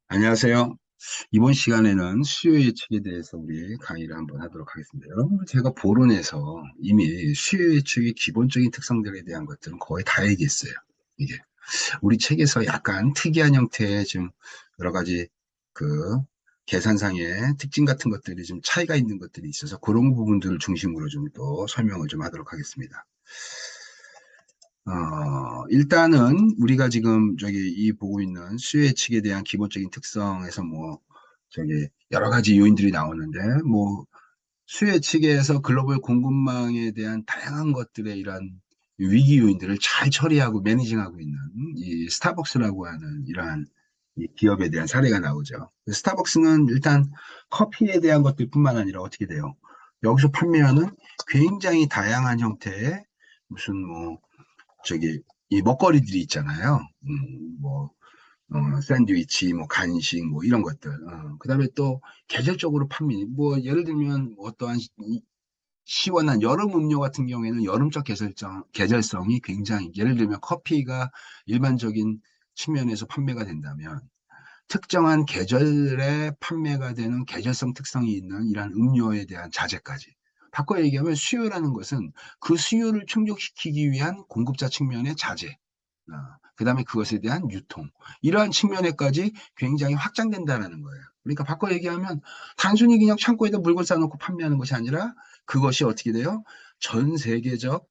안녕하세요. 이번 시간에는 수요 예측에 대해서 우리 강의를 한번 하도록 하겠습니다. 여러분, 제가 보론에서 이미 수요 예측의 기본적인 특성들에 대한 것들은 거의 다 얘기했어요. 이게 우리 책에서 약간 특이한 형태의 좀 여러 가지 그 계산상의 특징 같은 것들이 좀 차이가 있는 것들이 있어서 그런 부분들을 중심으로 좀 또 설명을 좀 하도록 하겠습니다. 일단은 우리가 지금 저기 이 보고 있는 수요 예측에 대한 기본적인 특성에서 뭐 저기 여러 가지 요인들이 나오는데 뭐 수요 예측에서 글로벌 공급망에 대한 다양한 것들의 이런 위기 요인들을 잘 처리하고 매니징하고 있는 이 스타벅스라고 하는 이러한 이 기업에 대한 사례가 나오죠. 스타벅스는 일단 커피에 대한 것들뿐만 아니라 어떻게 돼요? 여기서 판매하는 굉장히 다양한 형태의 무슨 뭐 저기 이 먹거리들이 있잖아요. 뭐 샌드위치, 뭐 간식, 뭐 이런 것들. 그다음에 또 계절적으로 판매. 뭐 예를 들면 뭐 어떠한 시원한 여름 음료 같은 경우에는 여름적 계절성이 굉장히 예를 들면 커피가 일반적인 측면에서 판매가 된다면 특정한 계절에 판매가 되는 계절성 특성이 있는 이러한 음료에 대한 자재까지. 바꿔 얘기하면 수요라는 것은 그 수요를 충족시키기 위한 공급자 측면의 자재, 그다음에 그것에 대한 유통, 이러한 측면에까지 굉장히 확장된다는 거예요. 그러니까 바꿔 얘기하면 단순히 그냥 창고에다 물건 쌓아놓고 판매하는 것이 아니라 그것이 어떻게 돼요? 전 세계적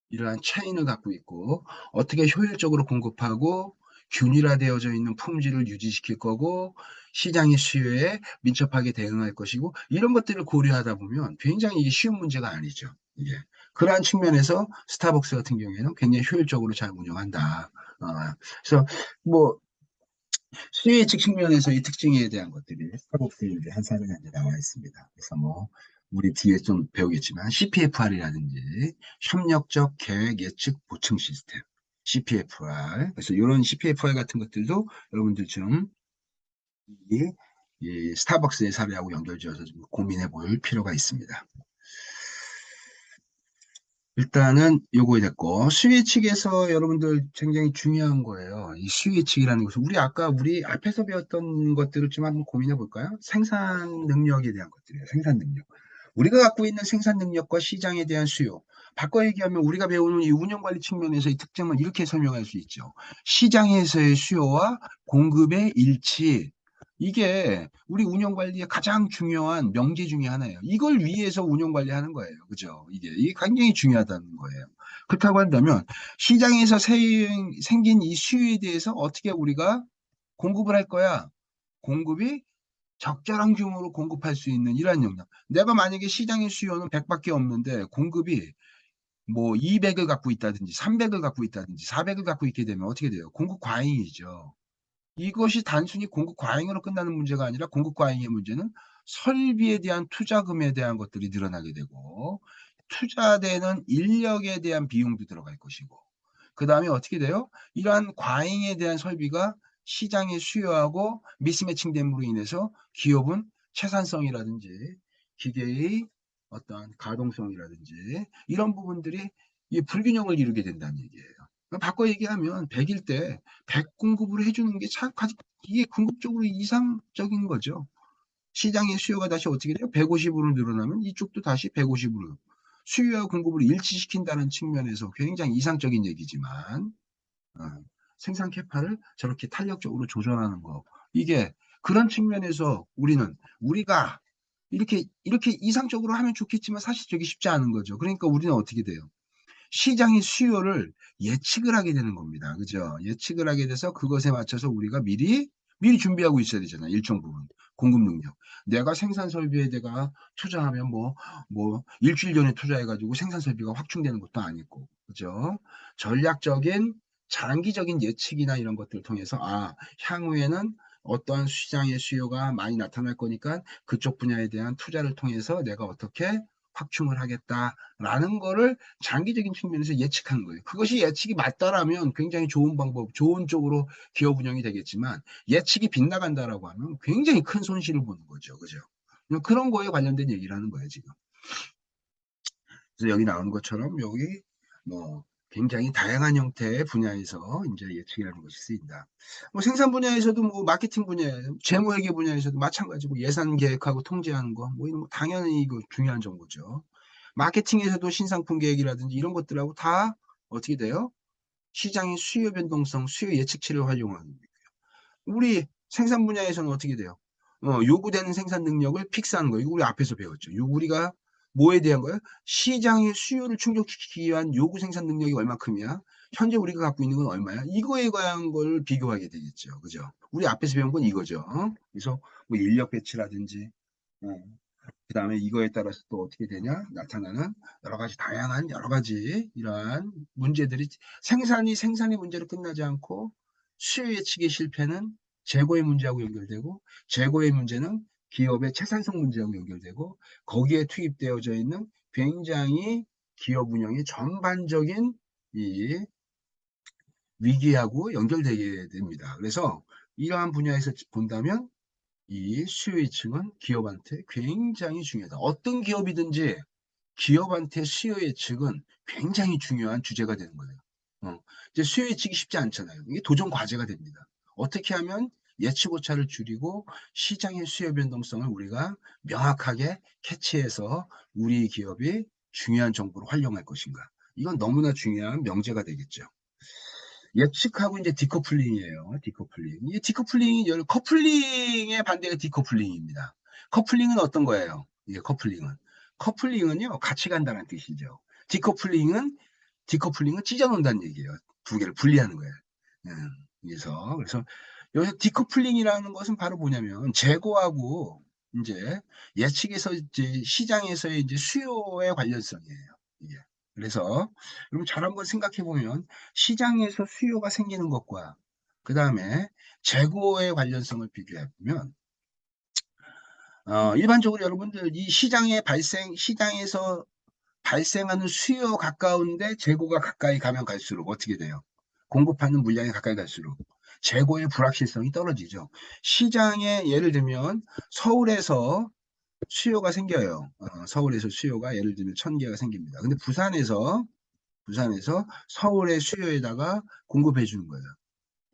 이러한 체인을 갖고 있고 어떻게 효율적으로 공급하고 균일화되어져 있는 품질을 유지시킬 거고 시장의 수요에 민첩하게 대응할 것이고 이런 것들을 고려하다 보면 굉장히 이게 쉬운 문제가 아니죠. 이게 그러한 측면에서 스타벅스 같은 경우에는 굉장히 효율적으로 잘 운영한다. 어, 그래서 뭐 수요 예측 측면에서 이 특징에 대한 것들이 스타벅스에 이제 한 사례가 이제 나와 있습니다. 그래서 뭐 우리 뒤에 좀 배우겠지만 CPFR이라든지 협력적 계획 예측 보충 시스템 CPFR. 그래서 이런 CPFR 같은 것들도 여러분들 좀 이, 이 스타벅스의 사례하고 연결지어서 좀 고민해 볼 필요가 있습니다. 일단은 요거 됐고 수위 측에서 여러분들 굉장히 중요한 거예요. 이 수위 측이라는 것은 우리 앞에서 배웠던 것들을 좀 한번 고민해 볼까요? 생산 능력에 대한 것들이에요. 생산 능력. 우리가 갖고 있는 생산 능력과 시장에 대한 수요. 바꿔 얘기하면 우리가 배우는 이 운영 관리 측면에서의 특징은 이렇게 설명할 수 있죠. 시장에서의 수요와 공급의 일치. 이게 우리 운영 관리의 가장 중요한 명제 중에 하나예요. 이걸 위해서 운영 관리하는 거예요. 그죠? 이게 굉장히 중요하다는 거예요. 그렇다고 한다면 시장에서 생긴 이 수요에 대해서 어떻게 우리가 공급을 할 거야? 공급이 적절한 규모로 공급할 수 있는 이러한 역량. 내가 만약에 시장의 수요는 100밖에 없는데 공급이 뭐 200을 갖고 있다든지 300을 갖고 있다든지 400을 갖고 있게 되면 어떻게 돼요? 공급 과잉이죠. 이것이 단순히 공급 과잉으로 끝나는 문제가 아니라 공급 과잉의 문제는 설비에 대한 투자금에 대한 것들이 늘어나게 되고 투자되는 인력에 대한 비용도 들어갈 것이고 그 다음에 어떻게 돼요? 이러한 과잉에 대한 설비가 시장의 수요하고 미스매칭됨으로 인해서 기업은 채산성이라든지 기계의 어떤 가동성이라든지 이런 부분들이 이 불균형을 이루게 된다는 얘기예요. 바꿔 얘기하면 100일 때 100 공급을 해주는 게 이게 궁극적으로 이상적인 거죠. 시장의 수요가 다시 어떻게 돼요? 150으로 늘어나면 이쪽도 다시 150으로 수요와 공급을 일치시킨다는 측면에서 굉장히 이상적인 얘기지만 어, 생산 캐파를 저렇게 탄력적으로 조절하는 거 이게 그런 측면에서 우리가 이렇게 이상적으로 하면 좋겠지만 사실 저게 쉽지 않은 거죠. 그러니까 우리는 어떻게 돼요? 시장의 수요를 예측을 하게 되는 겁니다. 그죠? 예측을 하게 돼서 그것에 맞춰서 우리가 미리 준비하고 있어야 되잖아요. 일정 부분. 공급 능력. 내가 생산 설비에 내가 투자하면 뭐, 일주일 전에 투자해가지고 생산 설비가 확충되는 것도 아니고. 그죠? 전략적인 장기적인 예측이나 이런 것들을 통해서, 향후에는 어떠한 시장의 수요가 많이 나타날 거니까 그쪽 분야에 대한 투자를 통해서 내가 어떻게 확충을 하겠다라는 거를 장기적인 측면에서 예측하는 거예요. 그것이 예측이 맞다라면 굉장히 좋은 방법, 좋은 쪽으로 기업 운영이 되겠지만 예측이 빗나간다라고 하면 굉장히 큰 손실을 보는 거죠. 그죠? 그런 거에 관련된 얘기를 하는 거예요, 지금. 그래서 여기 나오는 것처럼 여기 뭐 굉장히 다양한 형태의 분야에서 이제 예측이라는 것이 쓰인다. 뭐 생산 분야에서도 뭐 마케팅 분야, 재무회계 분야에서도 마찬가지고 예산 계획하고 통제하는 거, 뭐 이런 거 당연히 이거 중요한 정보죠. 마케팅에서도 신상품 계획이라든지 이런 것들하고 다 어떻게 돼요? 시장의 수요 변동성, 수요 예측치를 활용하는 거예요. 우리 생산 분야에서는 어떻게 돼요? 요구되는 생산 능력을 픽스하는 거예요. 이거 우리 앞에서 배웠죠. 우리가 뭐에 대한 거예요? 시장의 수요를 충족시키기 위한 요구 생산 능력이 얼마큼이야? 현재 우리가 갖고 있는 건 얼마야? 이거에 관한 걸 비교하게 되겠죠. 그죠? 우리 앞에서 배운 건 이거죠. 그래서 뭐 인력 배치라든지, 어, 그 다음에 이거에 따라서 또 어떻게 되냐? 나타나는 여러 가지 다양한 여러 가지 이러한 문제들이 생산의 문제로 끝나지 않고 수요 예측의 실패는 재고의 문제하고 연결되고 재고의 문제는 기업의 채산성 문제하고 연결되고 거기에 투입되어져 있는 굉장히 기업 운영의 전반적인 이 위기하고 연결되게 됩니다. 그래서 이러한 분야에서 본다면 이 수요 예측은 기업한테 굉장히 중요하다. 어떤 기업이든지 기업한테 수요 예측은 굉장히 중요한 주제가 되는 거예요. 이제 수요 예측이 쉽지 않잖아요. 이게 도전 과제가 됩니다. 어떻게 하면 예측 오차를 줄이고 시장의 수요 변동성을 우리가 명확하게 캐치해서 우리 기업이 중요한 정보를 활용할 것인가. 이건 너무나 중요한 명제가 되겠죠. 예측하고 이제 디커플링이에요. 디커플링. 이 디커플링이 커플링의 반대가 디커플링입니다. 커플링은 어떤 거예요? 이게 커플링은. 커플링은요, 같이 간다는 뜻이죠. 디커플링은 찢어놓는다는 얘기예요. 두 개를 분리하는 거예요. 예, 그래서 여기서 디커플링이라는 것은 바로 뭐냐면 재고하고 이제 예측에서 이제 시장에서의 이제 수요의 관련성이에요. 이게. 그래서 여러분 잘 한번 생각해 보면 시장에서 수요가 생기는 것과 그 다음에 재고의 관련성을 비교해 보면 일반적으로 여러분들 이 시장에서 발생하는 수요 가까운데 재고가 가까이 가면 갈수록 어떻게 돼요? 공급하는 물량이 가까이 갈수록 재고의 불확실성이 떨어지죠. 시장에 예를 들면 서울에서 수요가 생겨요. 서울에서 수요가 예를 들면 1000개가 생깁니다. 근데 부산에서 서울의 수요에다가 공급해 주는 거예요.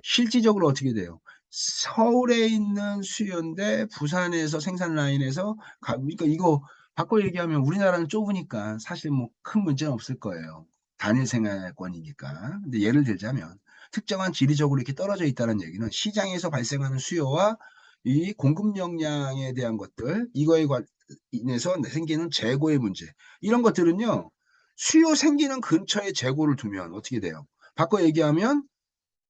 실질적으로 어떻게 돼요? 서울에 있는 수요인데 부산에서 생산 라인에서 그러니까 이거 바꿔 얘기하면 우리나라는 좁으니까 사실 뭐 큰 문제는 없을 거예요. 단일 생활권이니까. 근데 예를 들자면 특정한 지리적으로 이렇게 떨어져 있다는 얘기는 시장에서 발생하는 수요와 이 공급 역량에 대한 것들 이거에 인해서 생기는 재고의 문제 이런 것들은요 수요 생기는 근처에 재고를 두면 어떻게 돼요? 바꿔 얘기하면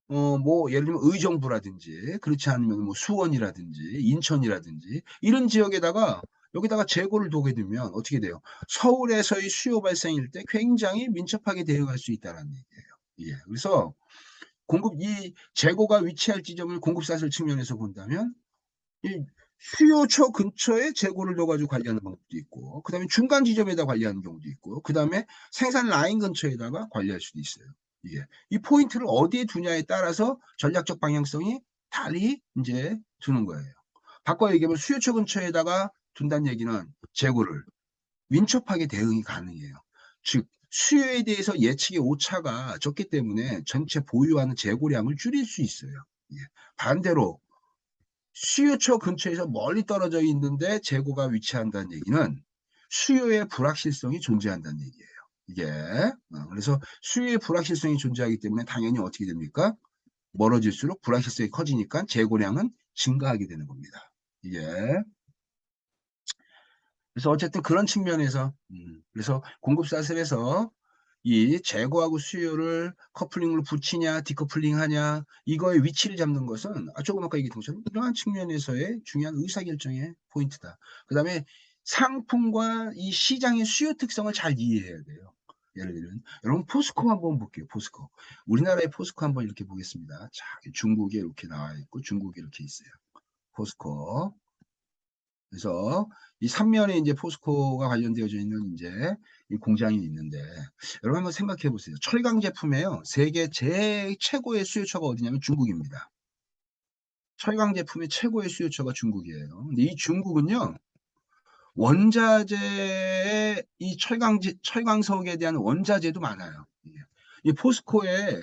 뭐 예를 들면 의정부라든지 그렇지 않으면 뭐 수원이라든지 인천이라든지 이런 지역에다가 여기다가 재고를 두게 되면 어떻게 돼요? 서울에서의 수요 발생일 때 굉장히 민첩하게 대응할 수 있다는 얘기예요. 예. 그래서 이 재고가 위치할 지점을 공급사슬 측면에서 본다면 이 수요처 근처에 재고를 둬가지고 관리하는 방법도 있고, 그 다음에 중간 지점에다 관리하는 경우도 있고, 그 다음에 생산 라인 근처에다가 관리할 수도 있어요. 이게 이 포인트를 어디에 두냐에 따라서 전략적 방향성이 달리 이제 두는 거예요. 바꿔 얘기하면 수요처 근처에다가 둔다는 얘기는 재고를 민첩하게 대응이 가능해요. 즉 수요에 대해서 예측의 오차가 적기 때문에 전체 보유하는 재고량을 줄일 수 있어요. 예. 반대로 수요처 근처에서 멀리 떨어져 있는데 재고가 위치한다는 얘기는 수요의 불확실성이 존재한다는 얘기예요. 이게 그래서 수요의 불확실성이 존재하기 때문에 당연히 어떻게 됩니까? 멀어질수록 불확실성이 커지니까 재고량은 증가하게 되는 겁니다. 이게 그래서 어쨌든 그런 측면에서 그래서 공급사슬에서 이 재고하고 수요를 커플링으로 붙이냐 디커플링 하냐 이거의 위치를 잡는 것은 조금 아까 얘기했던 것처럼 이러한 측면에서의 중요한 의사결정의 포인트다. 그 다음에 상품과 이 시장의 수요 특성을 잘 이해해야 돼요. 예를 들면 여러분 포스코 한번 볼게요. 포스코. 우리나라의 포스코 한번 이렇게 보겠습니다. 자, 중국에 이렇게 나와 있고 중국에 이렇게 있어요. 포스코. 그래서 이 3면에 이제 포스코가 관련되어져 있는 이제 이 공장이 있는데 여러분 한번 생각해 보세요. 철강 제품에요. 세계 최고의 수요처가 어디냐면 중국입니다. 철강 제품의 최고의 수요처가 중국이에요. 근데 이 중국은요. 원자재의 이 철강석에 대한 원자재도 많아요. 이 포스코에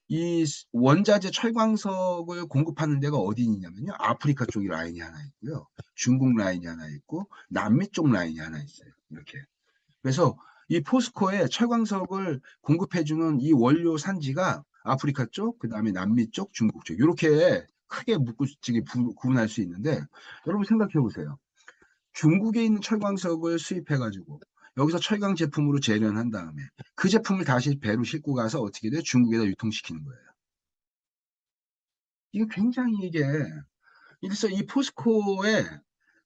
이 원자재 철광석을 공급하는 데가 어디 있냐면요. 아프리카 쪽이 라인이 하나 있고요. 중국 라인이 하나 있고 남미 쪽 라인이 하나 있어요. 이렇게. 그래서 이 포스코에 철광석을 공급해주는 이 원료 산지가 아프리카 쪽, 그 다음에 남미 쪽, 중국 쪽 이렇게 크게 묶어지게 구분할 수 있는데 여러분 생각해 보세요. 중국에 있는 철광석을 수입해가지고 여기서 철강 제품으로 재련한 다음에 그 제품을 다시 배로 싣고 가서 어떻게 돼요? 중국에다 유통시키는 거예요. 이게 굉장히 이게 그래서 이 포스코의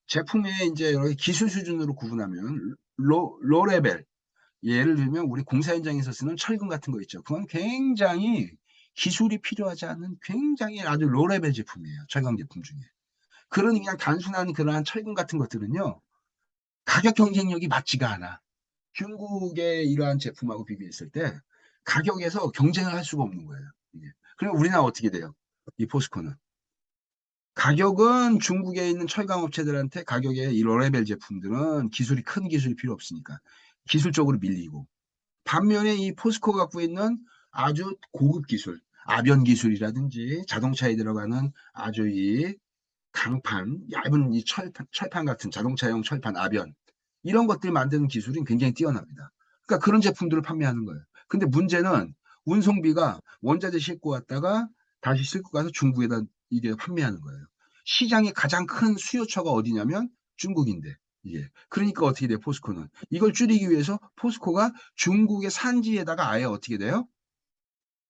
제품의 이제 여러 기술 수준으로 구분하면 로레벨 예를 들면 우리 공사 현장에서 쓰는 철근 같은 거 있죠. 그건 굉장히 기술이 필요하지 않은 굉장히 아주 로레벨 제품이에요. 철강 제품 중에. 그러니 그냥 단순한 그러한 철근 같은 것들은요. 가격 경쟁력이 맞지가 않아. 중국의 이러한 제품하고 비교했을 때 가격에서 경쟁을 할 수가 없는 거예요. 이게. 그럼 우리나라 어떻게 돼요? 이 포스코는. 가격은 중국에 있는 철강 업체들한테 가격에 이 로레벨 제품들은 기술이 큰 기술이 필요 없으니까 기술적으로 밀리고 반면에 이 포스코가 갖고 있는 아주 고급 기술, 아변 기술이라든지 자동차에 들어가는 아주 이 강판, 얇은 이 철판 같은 자동차용 철판, 아변 이런 것들 만드는 기술이 굉장히 뛰어납니다. 그러니까 그런 제품들을 판매하는 거예요. 근데 문제는 운송비가 원자재 싣고 왔다가 다시 싣고 가서 중국에다 이게 판매하는 거예요. 시장의 가장 큰 수요처가 어디냐면 중국인데. 예. 그러니까 어떻게 돼요, 포스코는? 이걸 줄이기 위해서 포스코가 중국의 산지에다가 아예 어떻게 돼요?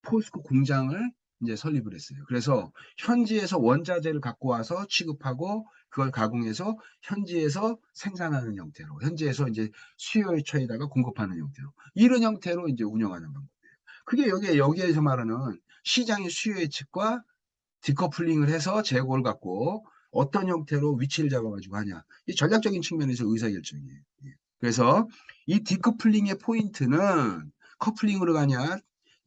포스코 공장을 이제 설립을 했어요. 그래서 현지에서 원자재를 갖고 와서 취급하고 그걸 가공해서 현지에서 생산하는 형태로, 현지에서 이제 수요의 처에다가 공급하는 형태로 이런 형태로 이제 운영하는 방법이에요. 그게 여기에서 말하는 시장의 수요의 측과 디커플링을 해서 재고를 갖고 어떤 형태로 위치를 잡아가지고 하냐. 이 전략적인 측면에서 의사결정이에요. 예. 그래서 이 디커플링의 포인트는 커플링으로 가냐,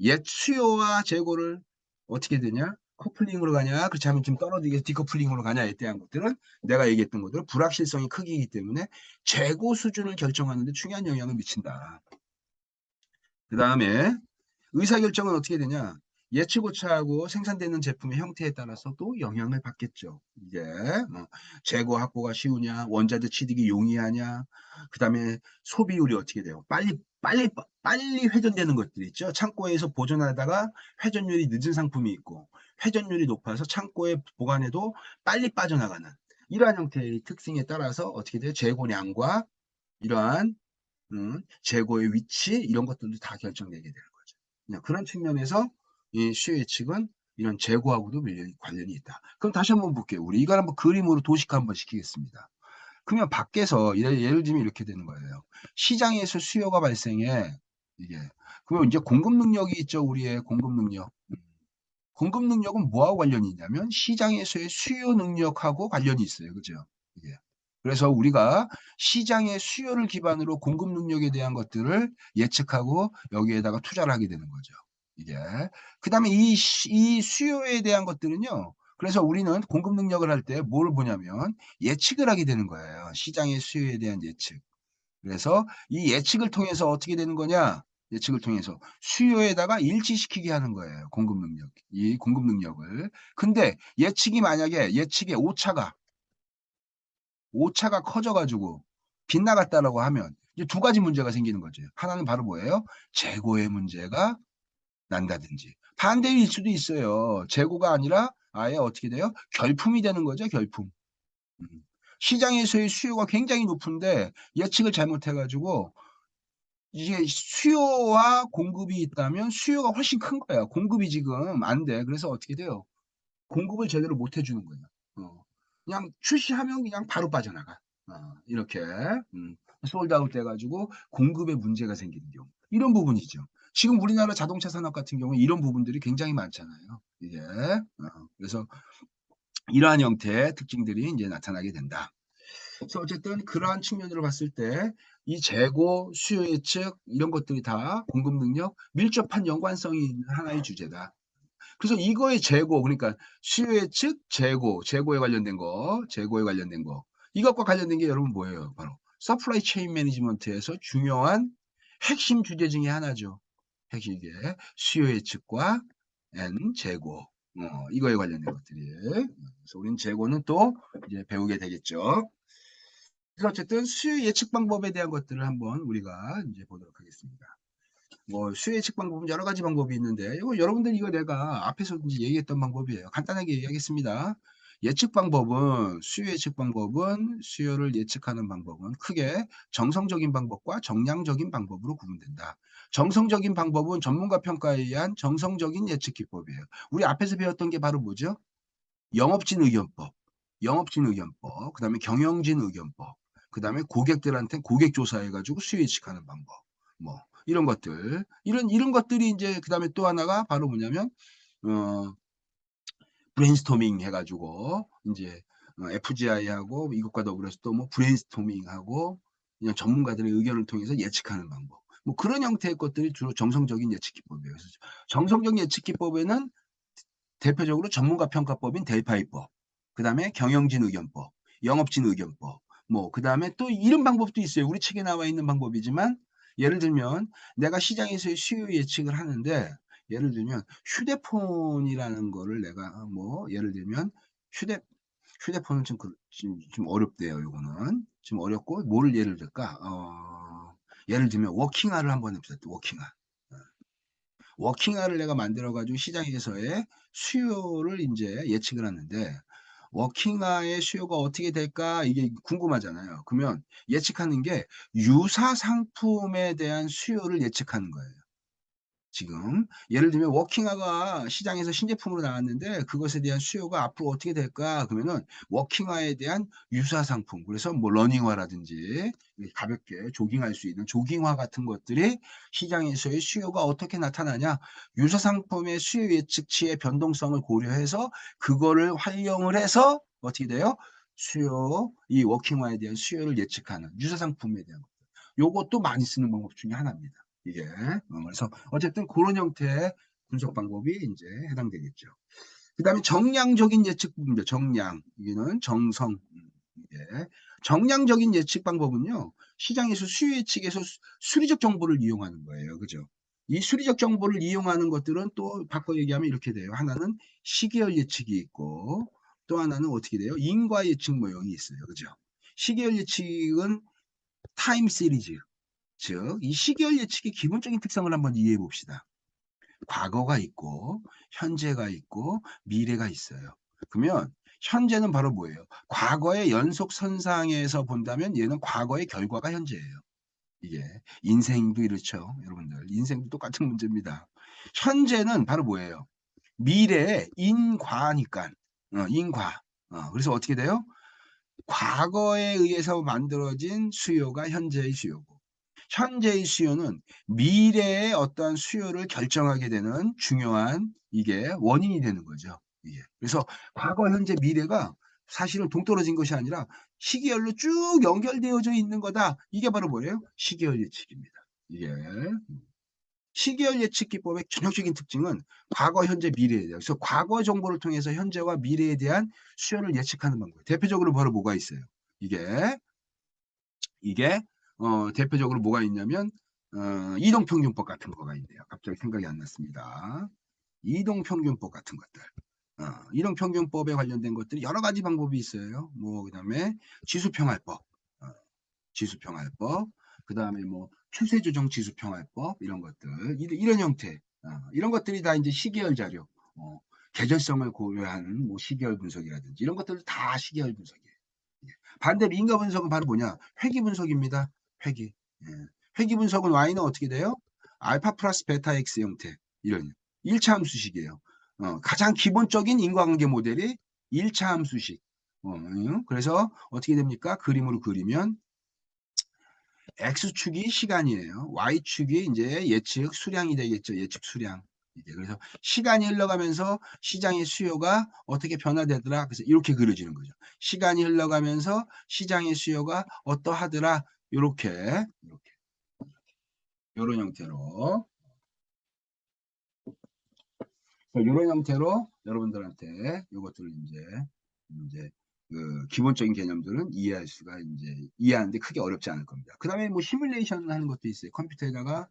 옛 수요와 재고를 어떻게 되냐, 커플링으로 가냐, 그렇지 않으면 좀 떨어지게 디커플링으로 가냐에 대한 것들은 내가 얘기했던 것들은 불확실성이 크기 때문에 재고 수준을 결정하는 데 중요한 영향을 미친다. 그 다음에 의사결정은 어떻게 되냐? 예측 오차하고 생산되는 제품의 형태에 따라서도 영향을 받겠죠. 이게 뭐 재고 확보가 쉬우냐, 원자재 취득이 용이하냐, 그 다음에 소비율이 어떻게 돼요? 빨리 회전되는 것들이 있죠. 창고에서 보존하다가 회전율이 늦은 상품이 있고, 회전율이 높아서 창고에 보관해도 빨리 빠져나가는 이러한 형태의 특징에 따라서 어떻게 돼요? 재고량과 이러한 재고의 위치 이런 것들도 다 결정되게 되는 거죠. 그런 측면에서 이 수요 예측은 이런 재고하고도 관련이 있다. 그럼 다시 한번 볼게요. 우리 이걸 한번 그림으로 도식화 한번 시키겠습니다. 그러면 밖에서 예를 들면 이렇게 되는 거예요. 시장에서 수요가 발생해 이게 그러면 이제 공급 능력이 있죠. 우리의 공급 능력. 공급 능력은 뭐하고 관련이 있냐면 시장에서의 수요 능력하고 관련이 있어요. 그죠? 이게. 그래서 우리가 시장의 수요를 기반으로 공급 능력에 대한 것들을 예측하고 여기에다가 투자를 하게 되는 거죠. 이게. 그 다음에 이 수요에 대한 것들은요. 그래서 우리는 공급 능력을 할 때 뭘 보냐면 예측을 하게 되는 거예요. 시장의 수요에 대한 예측. 그래서 이 예측을 통해서 어떻게 되는 거냐? 예측을 통해서 수요에다가 일치시키게 하는 거예요. 공급 능력. 이 공급 능력을. 근데 예측이 만약에 예측의 오차가 커져가지고 빗나갔다라고 하면 이제 두 가지 문제가 생기는 거죠. 하나는 바로 뭐예요? 재고의 문제가 난다든지. 반대일 수도 있어요. 재고가 아니라 아예 어떻게 돼요? 결품이 되는 거죠. 결품. 음. 시장에서의 수요가 굉장히 높은데 예측을 잘못해가지고 이게 수요와 공급이 있다면 수요가 훨씬 큰 거야. 공급이 지금 안 돼. 그래서 어떻게 돼요? 공급을 제대로 못 해주는 거야. 그냥 출시하면 그냥 바로 빠져나가. 이렇게 솔드아웃 돼가지고 공급에 문제가 생기는 경우. 이런 부분이죠. 지금 우리나라 자동차 산업 같은 경우에 이런 부분들이 굉장히 많잖아요. 이게 그래서 이러한 형태의 특징들이 이제 나타나게 된다. 그래서 어쨌든 그러한 측면으로 봤을 때 이 재고, 수요 예측 이런 것들이 다 공급 능력 밀접한 연관성이 있는 하나의 주제다. 그래서 이거의 재고 그러니까 수요 예측, 재고에 관련된 거, 재고에 관련된 거 이것과 관련된 게 여러분 뭐예요? 바로 서플라이 체인 매니지먼트에서 중요한 핵심 주제 중에 하나죠. 이게 수요 예측과 N 재고 이거에 관련된 것들이. 그래서 우리는 재고는 또 이제 배우게 되겠죠. 그래서 어쨌든 수요 예측 방법에 대한 것들을 한번 우리가 이제 보도록 하겠습니다. 뭐 수요 예측 방법은 여러 가지 방법이 있는데 이거 여러분들 이거 내가 앞에서 이제 얘기했던 방법이에요. 간단하게 얘기하겠습니다. 예측 방법은 수요 예측 방법은 수요를 예측하는 방법은 크게 정성적인 방법과 정량적인 방법으로 구분된다. 정성적인 방법은 전문가 평가에 의한 정성적인 예측 기법이에요. 우리 앞에서 배웠던 게 바로 뭐죠? 영업진 의견법, 영업진 의견법, 그 다음에 경영진 의견법, 그 다음에 고객들한테 고객 조사해가지고 수요 예측하는 방법, 뭐 이런 것들, 이런 것들이 이제 그 다음에 또 하나가 바로 뭐냐면 브레인스토밍 해가지고 이제 FGI하고 이것과 더불어서 또 뭐 브레인스토밍하고 그냥 전문가들의 의견을 통해서 예측하는 방법. 뭐 그런 형태의 것들이 주로 정성적인 예측 기법이에요. 그래서 정성적 예측 기법에는 대표적으로 전문가 평가법인 델파이법, 그 다음에 경영진 의견법, 영업진 의견법, 뭐, 그 다음에 또 이런 방법도 있어요. 우리 책에 나와 있는 방법이지만, 예를 들면, 내가 시장에서의 수요 예측을 하는데, 예를 들면, 휴대폰이라는 거를 내가, 뭐, 예를 들면, 휴대폰은 좀 어렵대요, 요거는. 좀 어렵고, 뭐를 예를 들까? 예를 들면, 워킹아를 한번 해보자, 워킹아. 워킹아를 내가 만들어가지고 시장에서의 수요를 이제 예측을 하는데 워킹아의 수요가 어떻게 될까 이게 궁금하잖아요. 그러면 예측하는 게 유사 상품에 대한 수요를 예측하는 거예요. 지금 예를 들면 워킹아가 시장에서 신제품으로 나왔는데 그것에 대한 수요가 앞으로 어떻게 될까 그러면은 워킹아에 대한 유사 상품 그래서 뭐 러닝화라든지 가볍게 조깅할 수 있는 조깅화 같은 것들이 시장에서의 수요가 어떻게 나타나냐 유사 상품의 수요 예측치의 변동성을 고려해서 그거를 활용을 해서 어떻게 돼요? 수요 이 워킹화에 대한 수요를 예측하는 유사 상품에 대한 것 요것도 많이 쓰는 방법 중에 하나입니다. 이게 그래서 어쨌든 그런 형태의 분석 방법이 이제 해당되겠죠. 그다음에 정량적인 예측 부분입니다. 정량 이게는 정성 이게 정량적인 예측 방법은요 시장에서 수요 예측에서 수리적 정보를 이용하는 거예요. 그죠? 이 수리적 정보를 이용하는 것들은 또 바꿔 얘기하면 이렇게 돼요. 하나는 시계열 예측이 있고 또 하나는 어떻게 돼요? 인과 예측 모형이 있어요. 그죠? 시계열 예측은 타임 시리즈 즉, 이 시계열 예측의 기본적인 특성을 한번 이해해 봅시다. 과거가 있고, 현재가 있고, 미래가 있어요. 그러면 현재는 바로 뭐예요? 과거의 연속선상에서 본다면 얘는 과거의 결과가 현재예요. 이게 인생도 이렇죠. 여러분들 인생도 똑같은 문제입니다. 현재는 바로 뭐예요? 미래의 인과니까 인과. 그래서 어떻게 돼요? 과거에 의해서 만들어진 수요가 현재의 수요고 현재의 수요는 미래의 어떠한 수요를 결정하게 되는 중요한 이게 원인이 되는 거죠. 이게. 그래서 과거, 현재, 미래가 사실은 동떨어진 것이 아니라 시계열로 쭉 연결되어져 있는 거다. 이게 바로 뭐예요? 시계열 예측입니다. 이게 시계열 예측 기법의 전형적인 특징은 과거, 현재, 미래에 대해서 그래서 과거 정보를 통해서 현재와 미래에 대한 수요를 예측하는 방법. 대표적으로 바로 뭐가 있어요? 이게 이게 대표적으로 뭐가 있냐면 이동평균법 같은 거가 있네요. 갑자기 생각이 안 났습니다. 이동평균법 같은 것들. 이동평균법에 관련된 것들이 여러 가지 방법이 있어요. 뭐 그다음에 지수평할법, 어, 지수평할법, 그다음에 뭐 추세조정 지수평할법 이런 것들, 이런 형태, 이런 것들이 다 이제 시계열 자료, 계절성을 고려하는 뭐 시계열 분석이라든지 이런 것들 다 시계열 분석이에요. 반대로 인과 분석은 바로 뭐냐? 회귀 분석입니다. 회귀. 예. 회귀 분석은 Y는 어떻게 돼요? 알파 플러스 베타 X 형태. 이런 1차 함수식이에요. 가장 기본적인 인과관계 모델이 1차 함수식. 그래서 어떻게 됩니까? 그림으로 그리면 X축이 시간이에요. Y축이 이제 예측 수량이 되겠죠. 예측 수량. 그래서 시간이 흘러가면서 시장의 수요가 어떻게 변화되더라. 그래서 이렇게 그려지는 거죠. 시간이 흘러가면서 시장의 수요가 어떠하더라. 이렇게 이런 형태로 이런 형태로 여러분들한테 이것들을 이제 그 기본적인 개념들은 이해할 수가 이제 이해하는데 크게 어렵지 않을 겁니다. 그 다음에 뭐 시뮬레이션 하는 것도 있어요. 컴퓨터에다가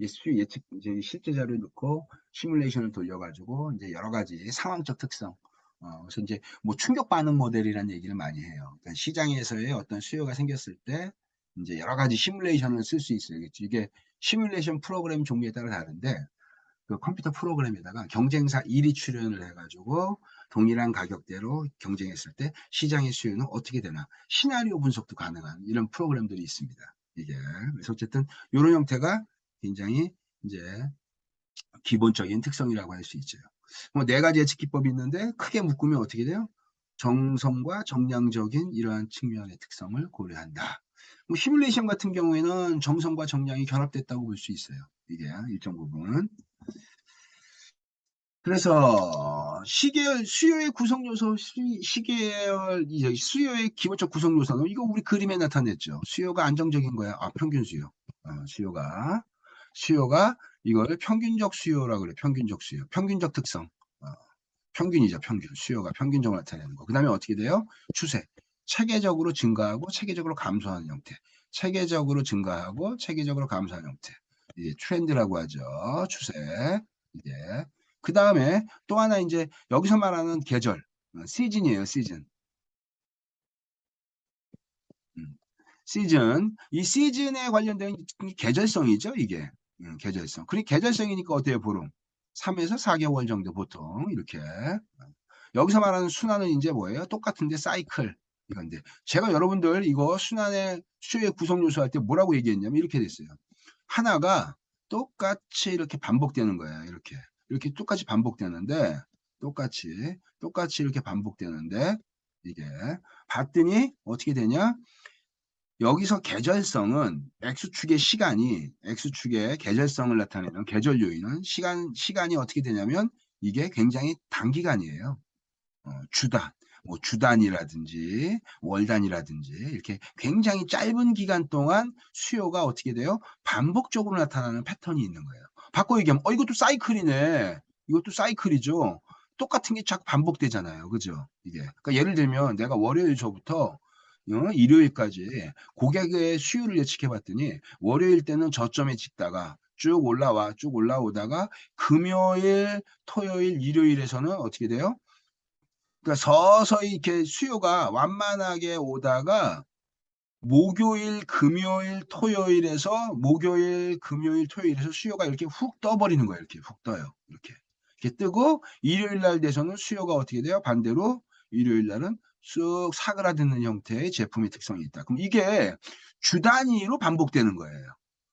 수 예측 이제 실제 자료를 넣고 시뮬레이션을 돌려가지고 이제 여러 가지 상황적 특성. 그래서 이제 뭐 충격 반응 모델이라는 얘기를 많이 해요. 그러니까 시장에서의 어떤 수요가 생겼을 때 이제 여러 가지 시뮬레이션을 쓸 수 있어요. 이게 시뮬레이션 프로그램 종류에 따라 다른데 그 컴퓨터 프로그램에다가 경쟁사 1위 출연을 해가지고 동일한 가격대로 경쟁했을 때 시장의 수요는 어떻게 되나 시나리오 분석도 가능한 이런 프로그램들이 있습니다. 이게 그래서 어쨌든 이런 형태가 굉장히 이제 기본적인 특성이라고 할 수 있죠. 뭐 네 가지 예측 기법이 있는데 크게 묶으면 어떻게 돼요? 정성과 정량적인 이러한 측면의 특성을 고려한다. 뭐 시뮬레이션 같은 경우에는 정성과 정량이 결합됐다고 볼 수 있어요. 이게 일정 부분. 그래서 시계열 수요의 구성 요소 시계열 이제 수요의 기본적 구성 요소는 이거 우리 그림에 나타냈죠. 수요가 안정적인 거야. 평균 수요. 수요가 이거를 평균적 수요라고 그래. 평균적 수요. 평균적 특성. 어, 평균이죠. 평균. 수요가 평균적으로 나타내는 거. 그 다음에 어떻게 돼요? 추세. 체계적으로 증가하고 체계적으로 감소하는 형태. 체계적으로 증가하고 체계적으로 감소하는 형태. 이게 트렌드라고 하죠. 추세. 이게. 그 다음에 또 하나 이제 여기서 말하는 계절. 시즌이에요. 시즌. 음, 시즌. 이 시즌에 관련된 계절성이죠. 이게. 계절성. 그리고 계절성이니까 어때요? 보름. 3에서 4개월 정도 보통 이렇게. 여기서 말하는 순환은 이제 뭐예요? 똑같은데 사이클 이건데 제가 여러분들 이거 순환의 수요의 구성 요소 할 때 뭐라고 얘기했냐면 이렇게 됐어요. 하나가 똑같이 이렇게 반복되는 거예요. 이렇게 똑같이 반복되는데 똑같이 이렇게 반복되는데 이게 봤더니 어떻게 되냐? 여기서 계절성은 X축의 시간이 X축의 계절성을 나타내는 계절 요인은 시간이 어떻게 되냐면 이게 굉장히 단기간이에요. 주단, 뭐 주단이라든지 월단이라든지 이렇게 굉장히 짧은 기간 동안 수요가 어떻게 돼요? 반복적으로 나타나는 패턴이 있는 거예요. 바꿔 얘기하면 이것도 사이클이네. 이것도 사이클이죠. 똑같은 게 자꾸 반복되잖아요. 그죠? 이게. 그러니까 예를 들면 내가 월요일 저부터 일요일까지 고객의 수요를 예측해 봤더니 월요일 때는 저점에 찍다가 쭉 올라오다가 금요일, 토요일, 일요일에서는 어떻게 돼요? 그러니까 서서히 이렇게 수요가 완만하게 오다가 목요일, 금요일, 토요일에서 수요가 이렇게 훅 떠버리는 거예요. 이렇게 훅 떠요. 이렇게 뜨고 일요일 날 돼서는 수요가 어떻게 돼요? 반대로 일요일 날은 쑥 사그라드는 형태의 제품의 특성이 있다. 그럼 이게 주 단위로 반복되는 거예요.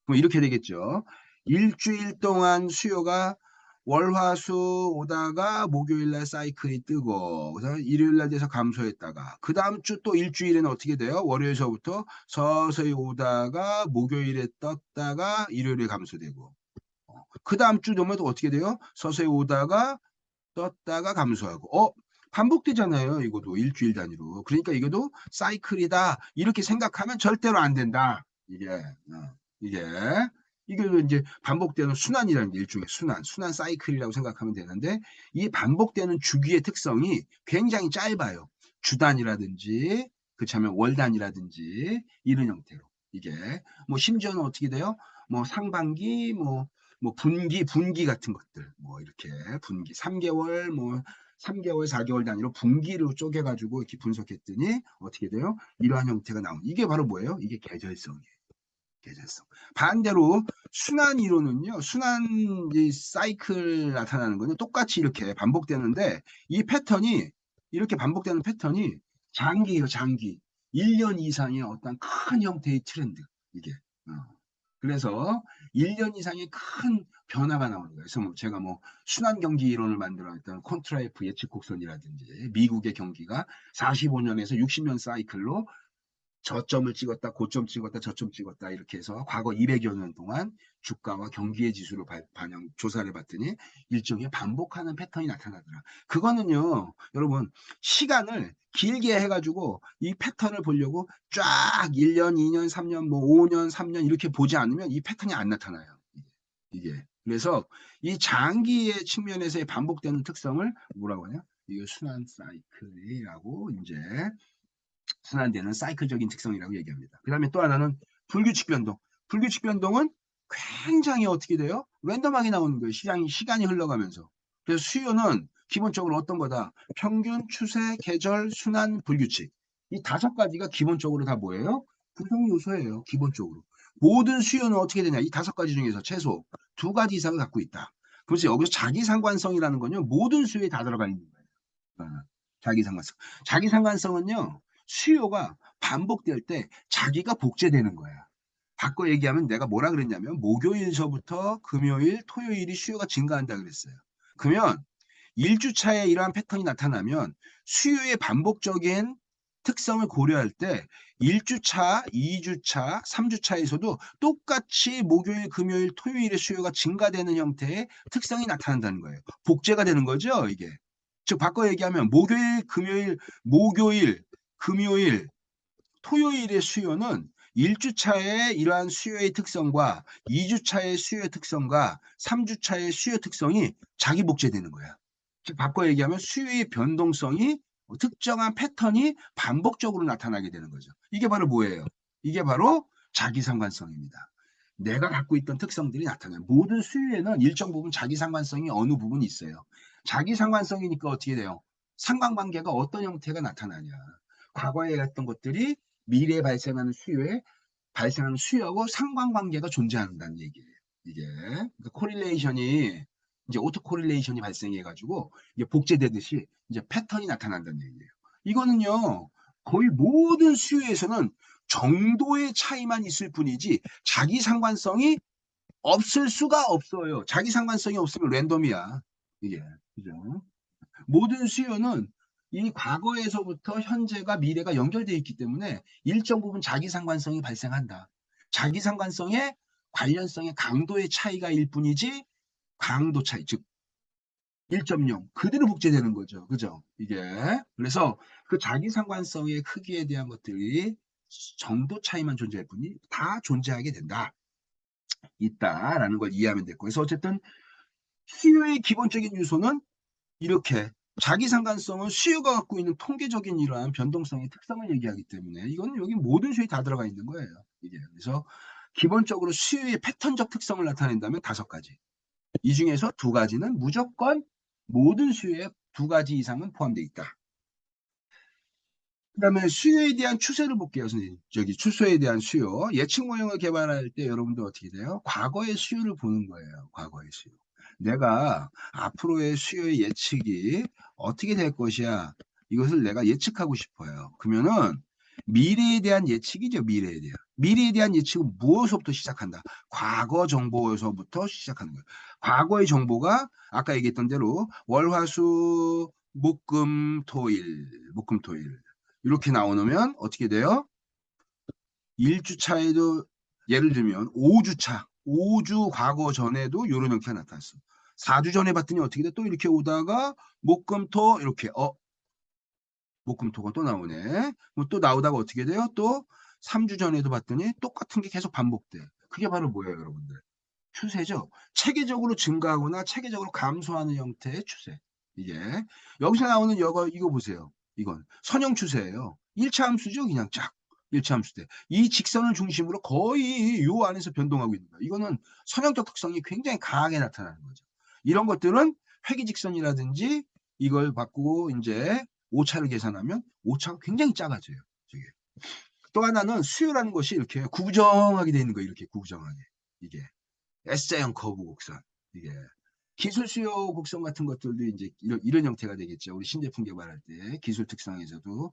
그럼 이렇게 되겠죠. 일주일 동안 수요가 월화수 오다가 목요일날 사이클이 뜨고 그래서 일요일날 돼서 감소했다가 그 다음 주 또 일주일에는 어떻게 돼요? 월요일서부터 서서히 오다가 목요일에 떴다가 일요일에 감소되고 그 다음 주 되면 또 어떻게 돼요? 서서히 오다가 떴다가 감소하고 반복되잖아요. 이것도 일주일 단위로. 그러니까 이것도 사이클이다. 이렇게 생각하면 절대로 안 된다. 이게 이게 이제 반복되는 순환이라는 게 일종의 순환 사이클이라고 생각하면 되는데 이 반복되는 주기의 특성이 굉장히 짧아요. 주단이라든지 그렇다면 월단이라든지 이런 형태로 이게 뭐 심지어는 어떻게 돼요? 뭐 상반기 뭐 분기 같은 것들 뭐 이렇게 분기 3개월 뭐 3개월 4개월 단위로 분기로 쪼개가지고 이렇게 분석했더니 어떻게 돼요? 이러한 형태가 나오는 이게 바로 뭐예요? 이게 계절성이에요. 계절성. 반대로 순환 이론은요. 순환 이 사이클 나타나는 거는 똑같이 이렇게 반복되는데 이 패턴이 이렇게 반복되는 패턴이 장기예요. 장기. 1년 이상의 어떤 큰 형태의 트렌드. 이게. 어. 그래서 1년 이상의 큰 변화가 나오는 거예요. 그래서 뭐 제가 뭐 순환 경기 이론을 만들어냈던 콘트라이프 예측 곡선이라든지 미국의 경기가 45년에서 60년 사이클로 저점을 찍었다, 고점 찍었다, 저점 찍었다 이렇게 해서 과거 200여 년 동안 주가와 경기의 지수를 반영 조사를 해봤더니 일종의 반복하는 패턴이 나타나더라. 그거는요, 여러분 시간을 길게 해가지고 이 패턴을 보려고 쫙 1년, 2년, 3년, 뭐 5년, 3년 이렇게 보지 않으면 이 패턴이 안 나타나요. 이게. 그래서 이 장기의 측면에서의 반복되는 특성을 뭐라고 하냐? 이거 순환 사이클이라고 이제 순환되는 사이클적인 특성이라고 얘기합니다. 그 다음에 또 하나는 불규칙 변동. 불규칙 변동은 굉장히 어떻게 돼요? 랜덤하게 나오는 거예요. 시간이 흘러가면서. 그래서 수요는 기본적으로 어떤 거다? 평균, 추세, 계절, 순환, 불규칙. 이 5가지가 기본적으로 다 뭐예요? 구성 요소예요. 기본적으로. 모든 수요는 어떻게 되냐? 이 5가지 중에서 최소 2가지 이상을 갖고 있다. 그래서 여기서 자기상관성이라는 건요. 모든 수요에 다 들어가 있는 거예요. 자기상관성. 자기상관성은요. 수요가 반복될 때 자기가 복제되는 거야. 바꿔 얘기하면 내가 뭐라 그랬냐면 목요일서부터 금요일, 토요일이 수요가 증가한다 그랬어요. 그러면 1주차에 이러한 패턴이 나타나면 수요의 반복적인 특성을 고려할 때 1주차, 2주차, 3주차에서도 똑같이 목요일, 금요일, 토요일의 수요가 증가되는 형태의 특성이 나타난다는 거예요. 복제가 되는 거죠, 이게. 즉 바꿔 얘기하면 목요일, 금요일, 토요일의 수요는 1주차의 이러한 수요의 특성과 2주차의 수요의 특성과 3주차의 수요 특성이 자기 복제되는 거야. 즉 바꿔 얘기하면 수요의 변동성이 특정한 패턴이 반복적으로 나타나게 되는 거죠. 이게 바로 뭐예요? 이게 바로 자기상관성입니다. 내가 갖고 있던 특성들이 나타나요. 모든 수요에는 일정 부분 자기상관성이 어느 부분이 있어요. 자기상관성이니까 어떻게 돼요? 상관관계가 어떤 형태가 나타나냐. 과거에 했던 것들이 미래에 발생하는 수요하고 상관관계가 존재한다는 얘기예요. 이게 그러니까 코릴레이션이 이제 오토 코릴레이션이 발생해가지고 이게 복제되듯이 이제 패턴이 나타난다는 얘기예요. 이거는요 거의 모든 수요에서는 정도의 차이만 있을 뿐이지 자기 상관성이 없을 수가 없어요. 자기 상관성이 없으면 랜덤이야. 이게 그죠? 모든 수요는 이 과거에서부터 현재가 미래가 연결되어 있기 때문에 일정 부분 자기 상관성이 발생한다. 자기 상관성의 관련성의 강도의 차이가 일 뿐이지 강도 차이, 즉 1.0 그대로 복제되는 거죠. 그죠? 이게 그래서 그 자기 상관성의 크기에 대한 것들이 정도 차이만 존재할 뿐이 다 존재하게 된다. 있다라는 걸 이해하면 됐고 그래서 어쨌든 수요의 기본적인 요소는 이렇게 자기 상관성은 수요가 갖고 있는 통계적인 이러한 변동성의 특성을 얘기하기 때문에 이거는 여기 모든 수요에 다 들어가 있는 거예요. 이게 그래서 기본적으로 수요의 패턴적 특성을 나타낸다면 5가지. 이 중에서 2가지는 무조건 모든 수요에 2가지 이상은 포함되어 있다. 그 다음에 수요에 대한 추세를 볼게요, 선생님. 저기 추세에 대한 수요. 예측 모형을 개발할 때 여러분들 어떻게 돼요? 과거의 수요를 보는 거예요. 과거의 수요. 내가 앞으로의 수요의 예측이 어떻게 될 것이야. 이것을 내가 예측하고 싶어요. 그러면은 미래에 대한 예측이죠. 미래에 대한. 미래에 대한 예측은 무엇부터 시작한다? 과거 정보에서부터 시작하는 거예요. 과거의 정보가 아까 얘기했던 대로 월, 화, 수, 목, 금, 토일. 이렇게 나오면 어떻게 돼요? 1주차에도 예를 들면 5주차, 5주 과거 전에도 이런 형태가 나타났어. 4주 전에 봤더니 어떻게 돼? 또 이렇게 오다가 목금토 이렇게 목금토가 또 나오네. 또 나오다가 어떻게 돼요? 또 3주 전에도 봤더니 똑같은 게 계속 반복돼. 그게 바로 뭐예요, 여러분들? 추세죠. 체계적으로 증가하거나 체계적으로 감소하는 형태의 추세. 이게 여기서 나오는 이거 보세요. 이건 선형 추세예요. 1차 함수죠. 그냥 쫙. 1차 함수 때. 이 직선을 중심으로 거의 요 안에서 변동하고 있는 거예요. 이거는 선형적 특성이 굉장히 강하게 나타나는 거죠. 이런 것들은 회귀직선이라든지 이걸 바꾸고 이제 오차를 계산하면 오차가 굉장히 작아져요. 저게. 또 하나는 수요라는 것이 이렇게 구부정하게 되어 있는 거예요. 이렇게 구부정하게. 이게. S자형 커브 곡선. 이게 기술 수요 곡선 같은 것들도 이제 이런 형태가 되겠죠. 우리 신제품 개발할 때 기술 특성에서도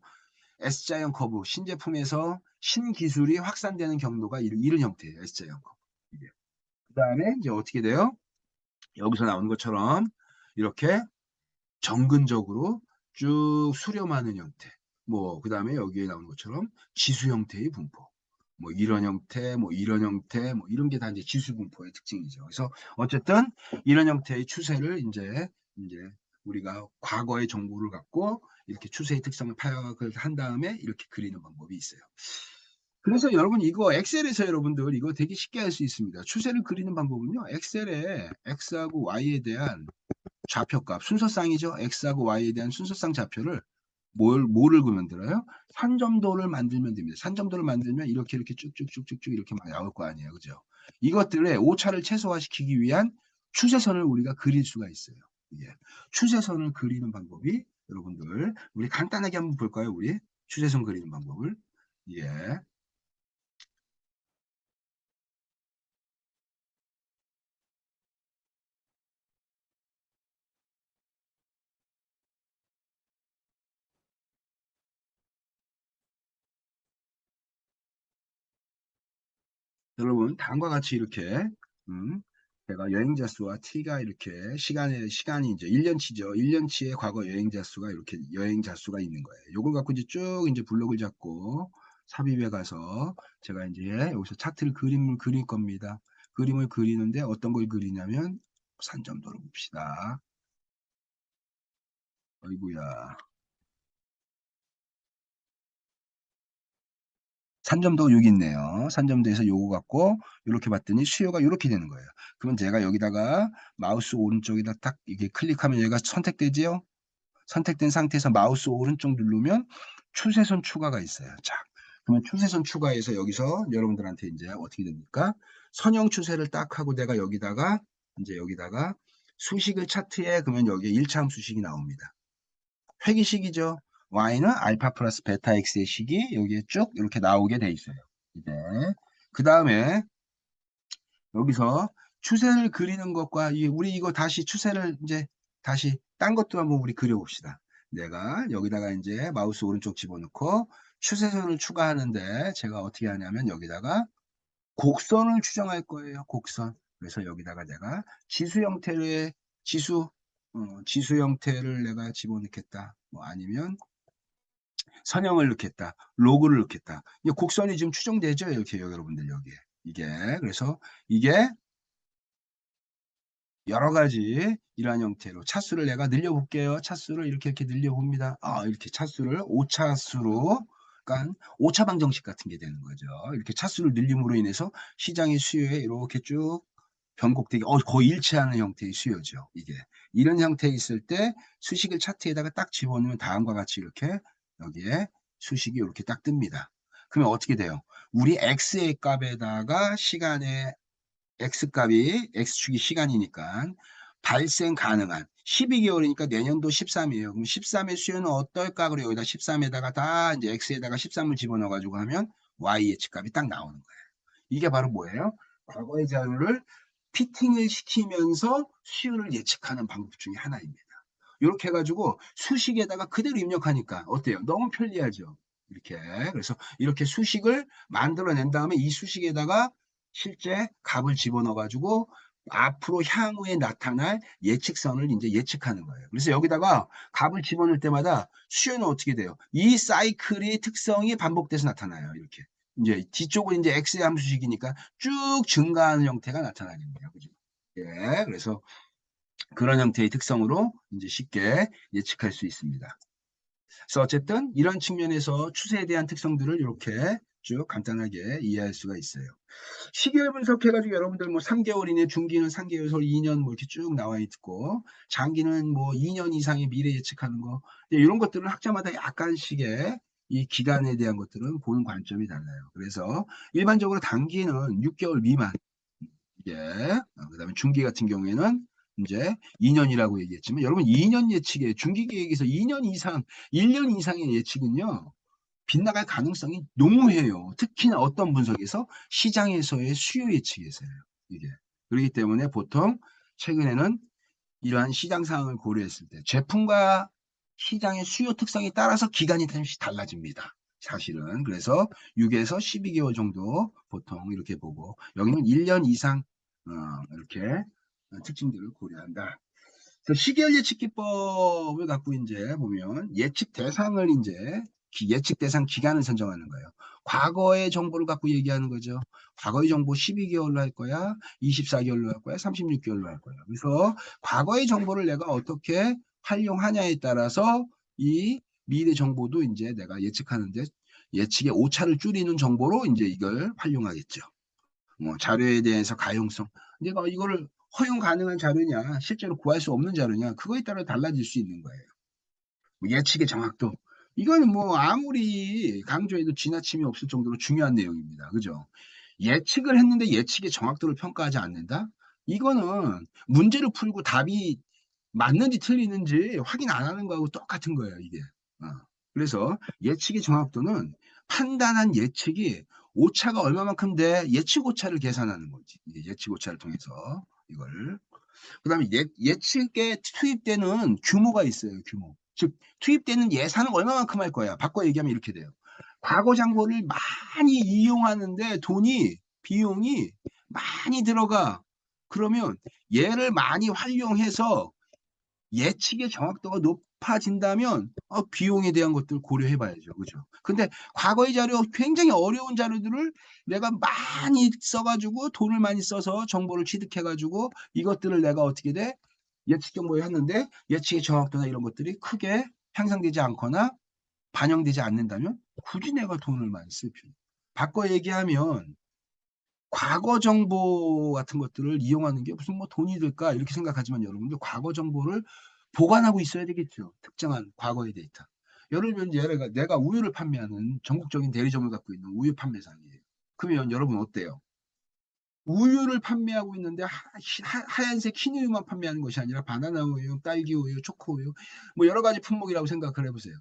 S자형 커브 신제품에서 신기술이 확산되는 경로가 이런 형태예요. S자형 커브. 이게. 그다음에 이제 어떻게 돼요? 여기서 나오는 것처럼 이렇게 정근적으로 쭉 수렴하는 형태. 뭐 그다음에 여기에 나오는 것처럼 지수 형태의 분포. 뭐 이런 형태, 뭐 이런 형태, 뭐 이런 게 다 이제 지수 분포의 특징이죠. 그래서 어쨌든 이런 형태의 추세를 이제 우리가 과거의 정보를 갖고 이렇게 추세의 특성을 파악을 한 다음에 이렇게 그리는 방법이 있어요. 그래서 여러분 이거 엑셀에서 여러분들 이거 되게 쉽게 할 수 있습니다. 추세를 그리는 방법은요. 엑셀에 x하고 y에 대한 좌표값, 순서쌍이죠. x하고 y에 대한 순서쌍 좌표를 뭐를 만들어요? 산점도를 만들면 됩니다. 산점도를 만들면 이렇게 쭉쭉쭉쭉쭉 이렇게 막 나올 거 아니에요. 그죠? 이것들의 오차를 최소화시키기 위한 추세선을 우리가 그릴 수가 있어요. 예. 추세선을 그리는 방법이 여러분들 우리 간단하게 한번 볼까요? 우리 추세선 그리는 방법을. 예. 여러분 다음과 같이 이렇게 음, 제가 여행자 수와 t가 이렇게 시간이 이제 1년치죠. 1년치의 과거 여행자 수가 이렇게 여행자 수가 있는 거예요. 요걸 갖고 이제 쭉 이제 블록을 잡고 삽입해 가서 제가 이제 여기서 차트를 그림을 그릴 겁니다. 그림을 그리는데 어떤 걸 그리냐면 산점도를 봅시다. 어이구야. 산점도 여기 있네요. 산점도에서 요거 갖고 이렇게 봤더니 수요가 이렇게 되는 거예요. 그러면 제가 여기다가 마우스 오른쪽에다 딱 이게 클릭하면 얘가 선택되지요? 선택된 상태에서 마우스 오른쪽 누르면 추세선 추가가 있어요. 자, 그러면 추세선 추가해서 여기서 여러분들한테 이제 어떻게 됩니까? 선형 추세를 딱 하고 내가 여기다가 이제 여기다가 수식을 차트에 그러면 여기에 1차함 수식이 나옵니다. 회기식이죠. y는 알파 플러스 베타 x의 식이 여기에 쭉 이렇게 나오게 돼 있어요. 이제 그 다음에 여기서 추세를 그리는 것과 우리 이거 다시 추세를 이제 다시 딴 것도 한번 우리 그려봅시다. 내가 여기다가 이제 마우스 오른쪽 집어넣고 추세선을 추가하는데 제가 어떻게 하냐면 여기다가 곡선을 추정할 거예요. 곡선. 그래서 여기다가 내가 지수 형태의 지수 형태를 내가 집어넣겠다. 뭐 아니면 선형을 넣겠다. 로그를 넣겠다. 이 곡선이 지금 추정되죠? 이렇게 여러분들 여기에. 이게 그래서 이게 여러 가지 이러한 형태로 차수를 내가 늘려볼게요. 차수를 이렇게 늘려봅니다. 이렇게 차수를 5차수로 그러니까 5차 방정식 같은 게 되는 거죠. 이렇게 차수를 늘림으로 인해서 시장의 수요에 이렇게 쭉 변곡되게 거의 일치하는 형태의 수요죠. 이게 이런 형태에 있을 때 수식을 차트에다가 딱 집어넣으면 다음과 같이 이렇게 여기에 수식이 이렇게 딱 뜹니다. 그러면 어떻게 돼요? 우리 x의 값에다가 시간의 x값이 x축이 시간이니까 발생 가능한 12개월이니까 내년도 13이에요. 그럼 13의 수요는 어떨까? 그리고 여기다 13에다가 다 이제 x에다가 13을 집어넣어 가지고 하면 y 예측값이 딱 나오는 거예요. 이게 바로 뭐예요? 과거의 자료를 피팅을 시키면서 수요를 예측하는 방법 중에 하나입니다. 이렇게 해가지고 수식에다가 그대로 입력하니까 어때요? 너무 편리하죠. 이렇게 그래서 이렇게 수식을 만들어낸 다음에 이 수식에다가 실제 값을 집어넣어 가지고 앞으로 향후에 나타날 예측선을 이제 예측하는 거예요. 그래서 여기다가 값을 집어넣을 때마다 수요는 어떻게 돼요? 이 사이클의 특성이 반복돼서 나타나요. 이렇게. 이제 뒤쪽은 이제 X의 함수식이니까 쭉 증가하는 형태가 나타나겠네요. 그죠? 예, 그래서 그런 형태의 특성으로 이제 쉽게 예측할 수 있습니다. 그래서 어쨌든 이런 측면에서 추세에 대한 특성들을 이렇게 쭉 간단하게 이해할 수가 있어요. 시계열 분석해가지고 여러분들 뭐 3개월 이내, 중기는 3개월, 2년 뭐 이렇게 쭉 나와 있고, 장기는 뭐 2년 이상의 미래 예측하는 거, 이런 것들은 학자마다 약간씩의 이 기간에 대한 것들은 보는 관점이 달라요. 그래서 일반적으로 단기는 6개월 미만, 예. 그다음에 중기 같은 경우에는 이제 2년이라고 얘기했지만 여러분 2년 예측에 중기 계획에서 2년 이상, 1년 이상의 예측은요. 빗나갈 가능성이 농후해요. 특히나 어떤 분석에서 시장에서의 수요 예측에서요. 이게. 그렇기 때문에 보통 최근에는 이러한 시장 상황을 고려했을 때 제품과 시장의 수요 특성에 따라서 기간이 잠시 달라집니다. 사실은. 그래서 6에서 12개월 정도 보통 이렇게 보고 여기는 1년 이상 이렇게 특징들을 고려한다. 그래서 시계열 예측 기법을 갖고 이제 보면 예측 대상을 이제 예측 대상 기간을 선정하는 거예요. 과거의 정보를 갖고 얘기하는 거죠. 과거의 정보 12개월로 할 거야, 24개월로 할 거야, 36개월로 할 거야. 그래서 과거의 정보를 내가 어떻게 활용하냐에 따라서 이 미래 정보도 이제 내가 예측하는데 예측의 오차를 줄이는 정보로 이제 이걸 활용하겠죠. 뭐 자료에 대해서 가용성. 내가 이거를 허용 가능한 자료냐, 실제로 구할 수 없는 자료냐, 그거에 따라 달라질 수 있는 거예요. 뭐 예측의 정확도. 이거는 뭐 아무리 강조해도 지나침이 없을 정도로 중요한 내용입니다. 그죠? 예측을 했는데 예측의 정확도를 평가하지 않는다? 이거는 문제를 풀고 답이 맞는지 틀리는지 확인 안 하는 거하고 똑같은 거예요, 이게. 어. 그래서 예측의 정확도는 판단한 예측이 오차가 얼마만큼 돼 예측 오차를 계산하는 거지. 이게 예측 오차를 통해서 이걸. 그다음에 예측에 투입되는 규모가 있어요, 규모. 즉 투입되는 예산은 얼마만큼 할 거야. 바꿔 얘기하면 이렇게 돼요. 과거 정보를 많이 이용하는데 비용이 많이 들어가. 그러면 얘를 많이 활용해서 예측의 정확도가 높아진다면 비용에 대한 것들 고려해 봐야죠. 그죠? 근데 과거의 자료 굉장히 어려운 자료들을 내가 많이 써가지고 돈을 많이 써서 정보를 취득해가지고 이것들을 내가 어떻게 돼? 예측 정보에 했는데 예측의 정확도나 이런 것들이 크게 향상되지 않거나 반영되지 않는다면 굳이 내가 돈을 많이 쓸 필요. 바꿔 얘기하면 과거 정보 같은 것들을 이용하는 게 무슨 뭐 돈이 들까 이렇게 생각하지만 여러분들 과거 정보를 보관하고 있어야 되겠죠. 특정한 과거의 데이터. 예를 들면 내가 우유를 판매하는 전국적인 대리점을 갖고 있는 우유 판매상이에요. 그러면 여러분 어때요? 우유를 판매하고 있는데 하얀색 흰 우유만 판매하는 것이 아니라 바나나 우유, 딸기 우유, 초코 우유 뭐 여러 가지 품목이라고 생각을 해보세요.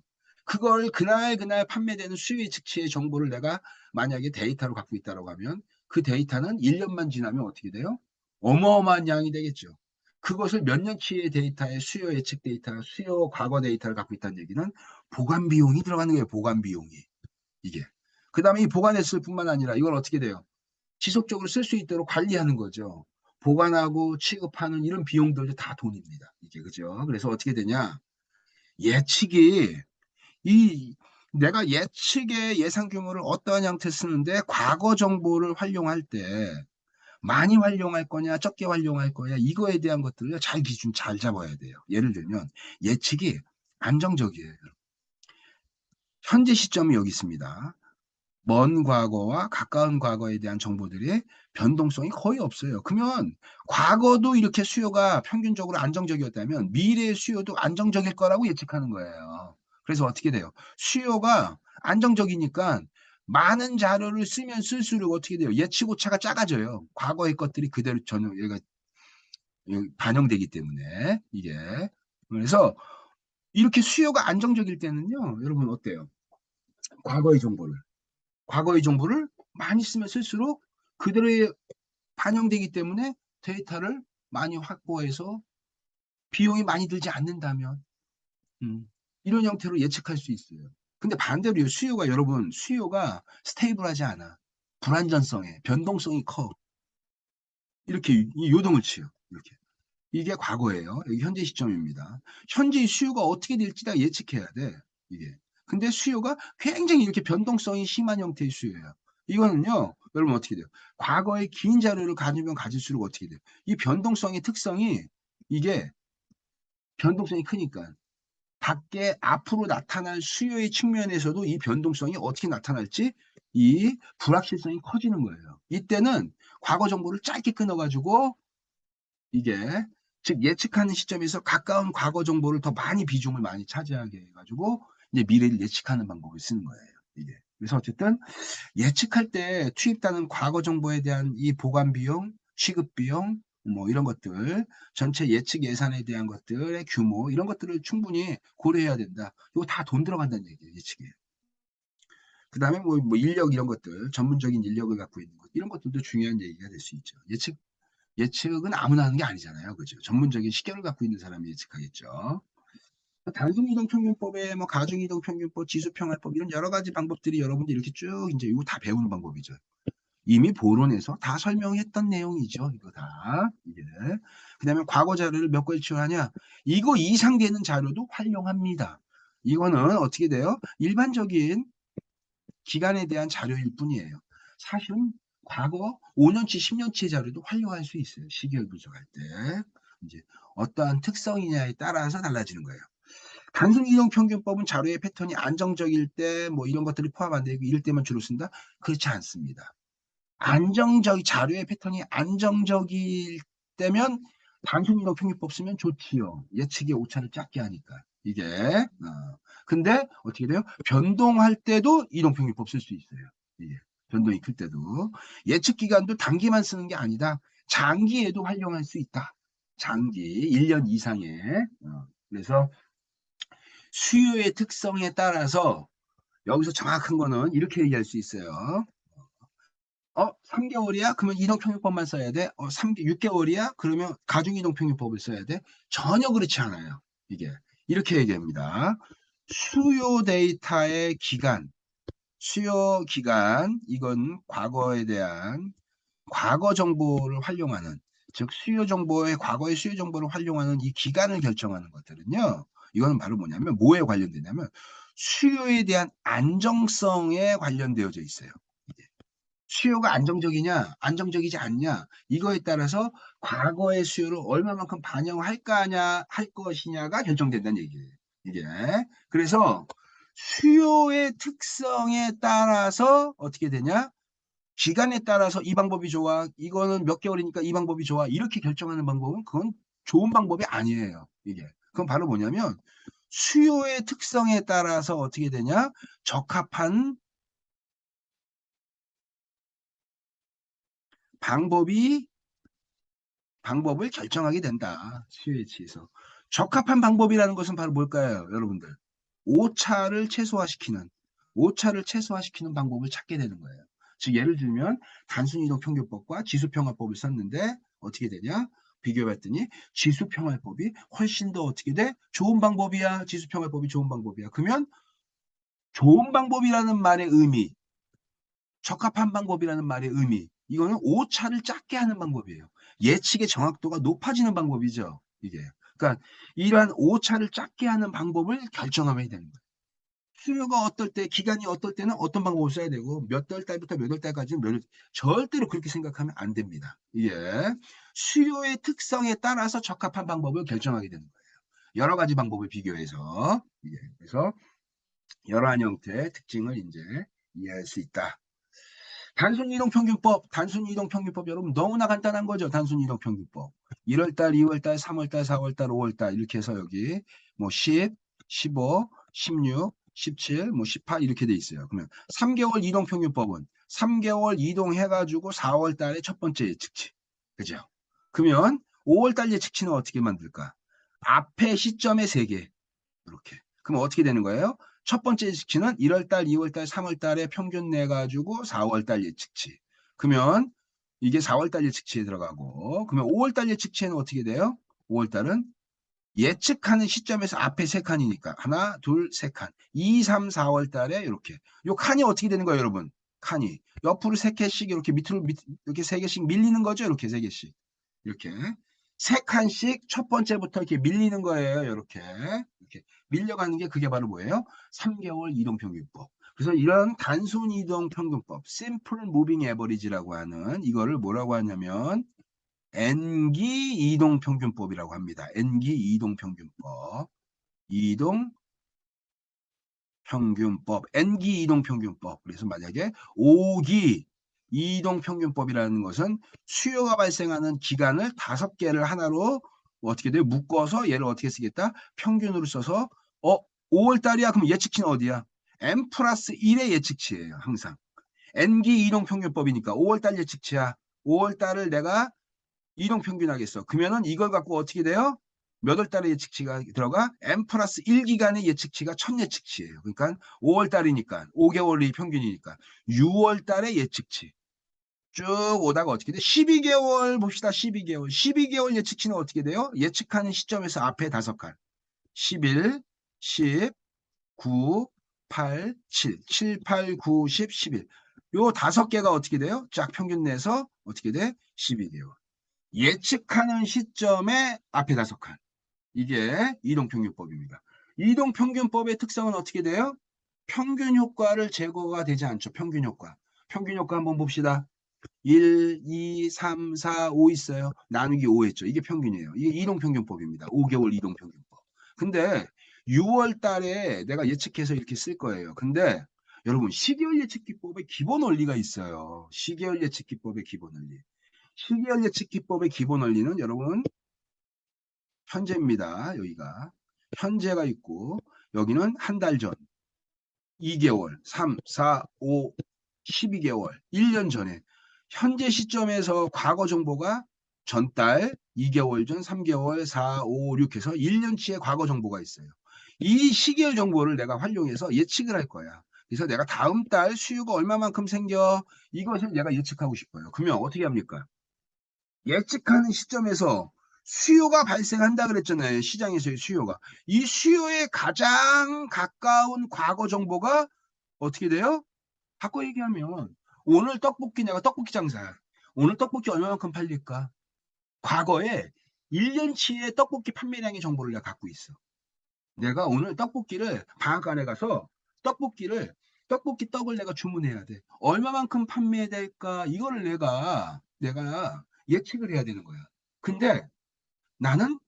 그걸 그날 판매되는 수요 측치의 정보를 내가 만약에 데이터로 갖고 있다고 하면 그 데이터는 1년만 지나면 어떻게 돼요? 어마어마한 양이 되겠죠. 그것을 몇 년치의 데이터의 수요 예측 데이터, 수요 과거 데이터를 갖고 있다는 얘기는 보관 비용이 들어가는 거예요. 보관 비용이. 이게. 그 다음에 이 보관했을 뿐만 아니라 이걸 어떻게 돼요? 지속적으로 쓸 수 있도록 관리하는 거죠. 보관하고 취급하는 이런 비용들도 다 돈입니다. 이게 그죠? 그래서 어떻게 되냐? 예측이 이 내가 예측의 예상 규모를 어떠한 형태 쓰는데 과거 정보를 활용할 때 많이 활용할 거냐 적게 활용할 거냐 이거에 대한 것들을 잘 기준 잘 잡아야 돼요. 예를 들면 예측이 안정적이에요. 현재 시점이 여기 있습니다. 먼 과거와 가까운 과거에 대한 정보들의 변동성이 거의 없어요. 그러면 과거도 이렇게 수요가 평균적으로 안정적이었다면 미래의 수요도 안정적일 거라고 예측하는 거예요. 그래서 어떻게 돼요? 수요가 안정적이니까 많은 자료를 쓰면 쓸수록 어떻게 돼요? 예측 오차가 작아져요. 과거의 것들이 그대로 전혀 얘가 반영되기 때문에 이게 그래서 이렇게 수요가 안정적일 때는요, 여러분 어때요? 과거의 정보를 과거의 정보를 많이 쓰면 쓸수록 그대로의 반영되기 때문에 데이터를 많이 확보해서 비용이 많이 들지 않는다면 이런 형태로 예측할 수 있어요. 근데 반대로 수요가 여러분 수요가 스테이블하지 않아. 불안전성에 변동성이 커. 이렇게 요동을 치요. 이렇게. 이게 과거예요. 여기 현재 시점입니다. 현재의 수요가 어떻게 될지 다 예측해야 돼. 이게. 근데 수요가 굉장히 이렇게 변동성이 심한 형태의 수요예요. 이거는요, 여러분 어떻게 돼요? 과거의 긴 자료를 가지면 가질수록 어떻게 돼요? 이 변동성의 특성이 이게 변동성이 크니까 밖에 앞으로 나타날 수요의 측면에서도 이 변동성이 어떻게 나타날지 이 불확실성이 커지는 거예요. 이때는 과거 정보를 짧게 끊어가지고 이게 즉 예측하는 시점에서 가까운 과거 정보를 더 많이 비중을 많이 차지하게 해가지고 이제 미래를 예측하는 방법을 쓰는 거예요. 이게. 그래서 어쨌든 예측할 때 투입되는 과거 정보에 대한 이 보관 비용, 취급 비용, 뭐 이런 것들, 전체 예측 예산에 대한 것들의 규모 이런 것들을 충분히 고려해야 된다. 이거 다 돈 들어간다는 얘기예요. 예측에. 그 다음에 뭐 인력 이런 것들, 전문적인 인력을 갖고 있는 것 이런 것들도 중요한 얘기가 될 수 있죠. 예측은 아무나 하는 게 아니잖아요. 그죠? 전문적인 시견을 갖고 있는 사람이 예측하겠죠. 단순이동평균법에 뭐 가중이동평균법, 지수평활법 이런 여러 가지 방법들이 여러분들 이렇게 쭉 이제 이거 다 배우는 방법이죠. 이미 보론에서 다 설명했던 내용이죠. 이거 다. 이게. 그다음에 과거 자료를 몇 가지 취하냐? 이거 이상 되는 자료도 활용합니다. 이거는 어떻게 돼요? 일반적인 기간에 대한 자료일 뿐이에요. 사실은 과거 5년치, 10년치 자료도 활용할 수 있어요. 시계열 분석할 때. 이제 어떠한 특성이냐에 따라서 달라지는 거예요. 단순 이동 평균법은 자료의 패턴이 안정적일 때 뭐 이런 것들이 포함 안 되고 이럴 때만 주로 쓴다? 그렇지 않습니다. 자료의 패턴이 안정적일 때면 단순 이동 평균법 쓰면 좋지요. 예측의 오차를 작게 하니까. 이게. 근데 어떻게 돼요? 변동할 때도 이동 평균법 쓸 수 있어요. 이게. 변동이 클 때도. 예측 기간도 단기만 쓰는 게 아니다. 장기에도 활용할 수 있다. 장기 1년 이상의. 그래서 수요의 특성에 따라서 여기서 정확한 거는 이렇게 얘기할 수 있어요. 3개월이야? 그러면 이동평균법만 써야 돼? 6개월이야? 그러면 가중이동평균법을 써야 돼? 전혀 그렇지 않아요. 이게. 이렇게 얘기합니다. 수요 데이터의 기간, 수요 기간, 이건 과거에 대한 과거 정보를 활용하는, 즉 수요 정보의 과거의 수요 정보를 활용하는 이 기간을 결정하는 것들은요. 이거는 바로 뭐냐면 뭐에 관련되냐면 수요에 대한 안정성에 관련되어져 있어요. 수요가 안정적이냐, 안정적이지 않냐, 이거에 따라서 과거의 수요를 얼마만큼 반영할까 할 것이냐가 결정된다는 얘기예요. 이게. 그래서 수요의 특성에 따라서 어떻게 되냐? 기간에 따라서 이 방법이 좋아, 이거는 몇 개월이니까 이 방법이 좋아, 이렇게 결정하는 방법은 그건 좋은 방법이 아니에요. 이게. 그건 바로 뭐냐면 수요의 특성에 따라서 어떻게 되냐? 적합한 방법을 결정하게 된다. 수요에 취해서. 적합한 방법이라는 것은 바로 뭘까요, 여러분들? 오차를 최소화시키는, 오차를 최소화시키는 방법을 찾게 되는 거예요. 즉 예를 들면 단순이동평균법과 지수평화법을 썼는데 어떻게 되냐? 비교해봤더니 지수평화법이 훨씬 더 어떻게 돼? 좋은 방법이야. 지수평화법이 좋은 방법이야. 그러면 좋은 방법이라는 말의 의미, 적합한 방법이라는 말의 의미, 이거는 오차를 작게 하는 방법이에요. 예측의 정확도가 높아지는 방법이죠. 이게. 그러니까 이러한 오차를 작게 하는 방법을 결정하면 되는 거예요. 수요가 어떨 때, 기간이 어떨 때는 어떤 방법을 써야 되고 몇 월 달부터 몇 월 달까지는 절대로 그렇게 생각하면 안 됩니다. 이게 수요의 특성에 따라서 적합한 방법을 결정하게 되는 거예요. 여러 가지 방법을 비교해서. 이게. 그래서 여러한 형태의 특징을 이제 이해할 수 있다. 단순이동평균법 여러분 너무나 간단한 거죠. 단순이동평균법. 1월달, 2월달, 3월달, 4월달, 5월달 이렇게 해서 여기 뭐 10, 15, 16, 17, 뭐 18 이렇게 돼 있어요. 그러면 3개월 이동평균법은 3개월 이동해가지고 4월달에 첫 번째 예측치. 그죠? 그러면 5월달 예측치는 어떻게 만들까? 앞에 시점에 3개. 이렇게. 그럼 어떻게 되는 거예요? 첫 번째 예측치는 1월달, 2월달, 3월달에 평균 내가지고 4월달 예측치. 그러면 이게 4월달 예측치에 들어가고, 그러면 5월달 예측치에는 어떻게 돼요? 5월달은 예측하는 시점에서 앞에 3칸이니까 하나, 둘, 3칸. 2, 3, 4월달에 이렇게. 요 칸이 어떻게 되는 거예요, 여러분? 칸이 옆으로 3개씩 이렇게 밑으로 이렇게 3개씩 밀리는 거죠, 이렇게 3개씩. 이렇게 3칸씩 첫 번째부터 이렇게 밀리는 거예요. 이렇게 밀려가는 게 그게 바로 뭐예요? 3개월 이동평균법. 그래서 이런 단순 이동평균법, Simple Moving Average라고 하는 이거를 뭐라고 하냐면 N기 이동평균법이라고 합니다. N기 이동평균법. 이동평균법. N기 이동평균법. 그래서 만약에 5기 이동평균법이라는 것은 수요가 발생하는 기간을 5개를 하나로 어떻게 돼요? 묶어서 얘를 어떻게 쓰겠다? 평균으로 써서 5월 달이야. 그럼 예측치는 어디야? n 플러스 1의 예측치예요. 항상. n기 이동평균법이니까 5월 달 예측치야. 5월 달을 내가 이동평균하겠어. 그러면은 이걸 갖고 어떻게 돼요? 몇 월 달에 예측치가 들어가? n 플러스 1기간의 예측치가 첫 예측치예요. 그러니까 5월 달이니까 5개월이 평균이니까 6월 달의 예측치. 쭉 오다가 어떻게 돼? 12개월 봅시다. 12개월. 12개월 예측치는 어떻게 돼요? 예측하는 시점에서 앞에 5칸. 11, 10, 9, 8, 7. 7, 8, 9, 10, 11. 요 5개가 어떻게 돼요? 쫙 평균 내서 어떻게 돼? 12개월. 예측하는 시점에 앞에 5칸. 이게 이동평균법입니다. 이동평균법의 특성은 어떻게 돼요? 평균 효과를 제거가 되지 않죠. 평균 효과. 평균 효과 한번 봅시다. 1, 2, 3, 4, 5 있어요. 나누기 5 했죠. 이게 평균이에요. 이게 이동평균법입니다. 5개월 이동평균법. 근데 6월 달에 내가 예측해서 이렇게 쓸 거예요. 근데 여러분 시계열 예측기법의 기본 원리가 있어요. 시계열 예측기법의 기본 원리. 시계열 예측기법의 기본 원리는 여러분 현재입니다. 여기가. 현재가 있고 여기는 한 달 전, 2개월, 3, 4, 5, 12개월, 1년 전에. 현재 시점에서 과거 정보가 전달, 2개월 전, 3개월, 4, 5, 6 해서 1년치의 과거 정보가 있어요. 이 시계열 정보를 내가 활용해서 예측을 할 거야. 그래서 내가 다음 달 수요가 얼마만큼 생겨? 이것을 내가 예측하고 싶어요. 그러면 어떻게 합니까? 예측하는 시점에서 수요가 발생한다 그랬잖아요. 시장에서의 수요가. 이 수요에 가장 가까운 과거 정보가 어떻게 돼요? 바꿔 얘기하면 오늘 떡볶이 내가 떡볶이 장사야. 오늘 떡볶이 얼마만큼 팔릴까? 과거에 1년치의 떡볶이 판매량의 정보를 내가 갖고 있어. 내가 오늘 떡볶이를 방앗간에 가서 떡볶이를 떡볶이 떡을 내가 주문해야 돼. 얼마만큼 판매될까? 이거를 내가 예측을 해야 되는 거야. 근데 나는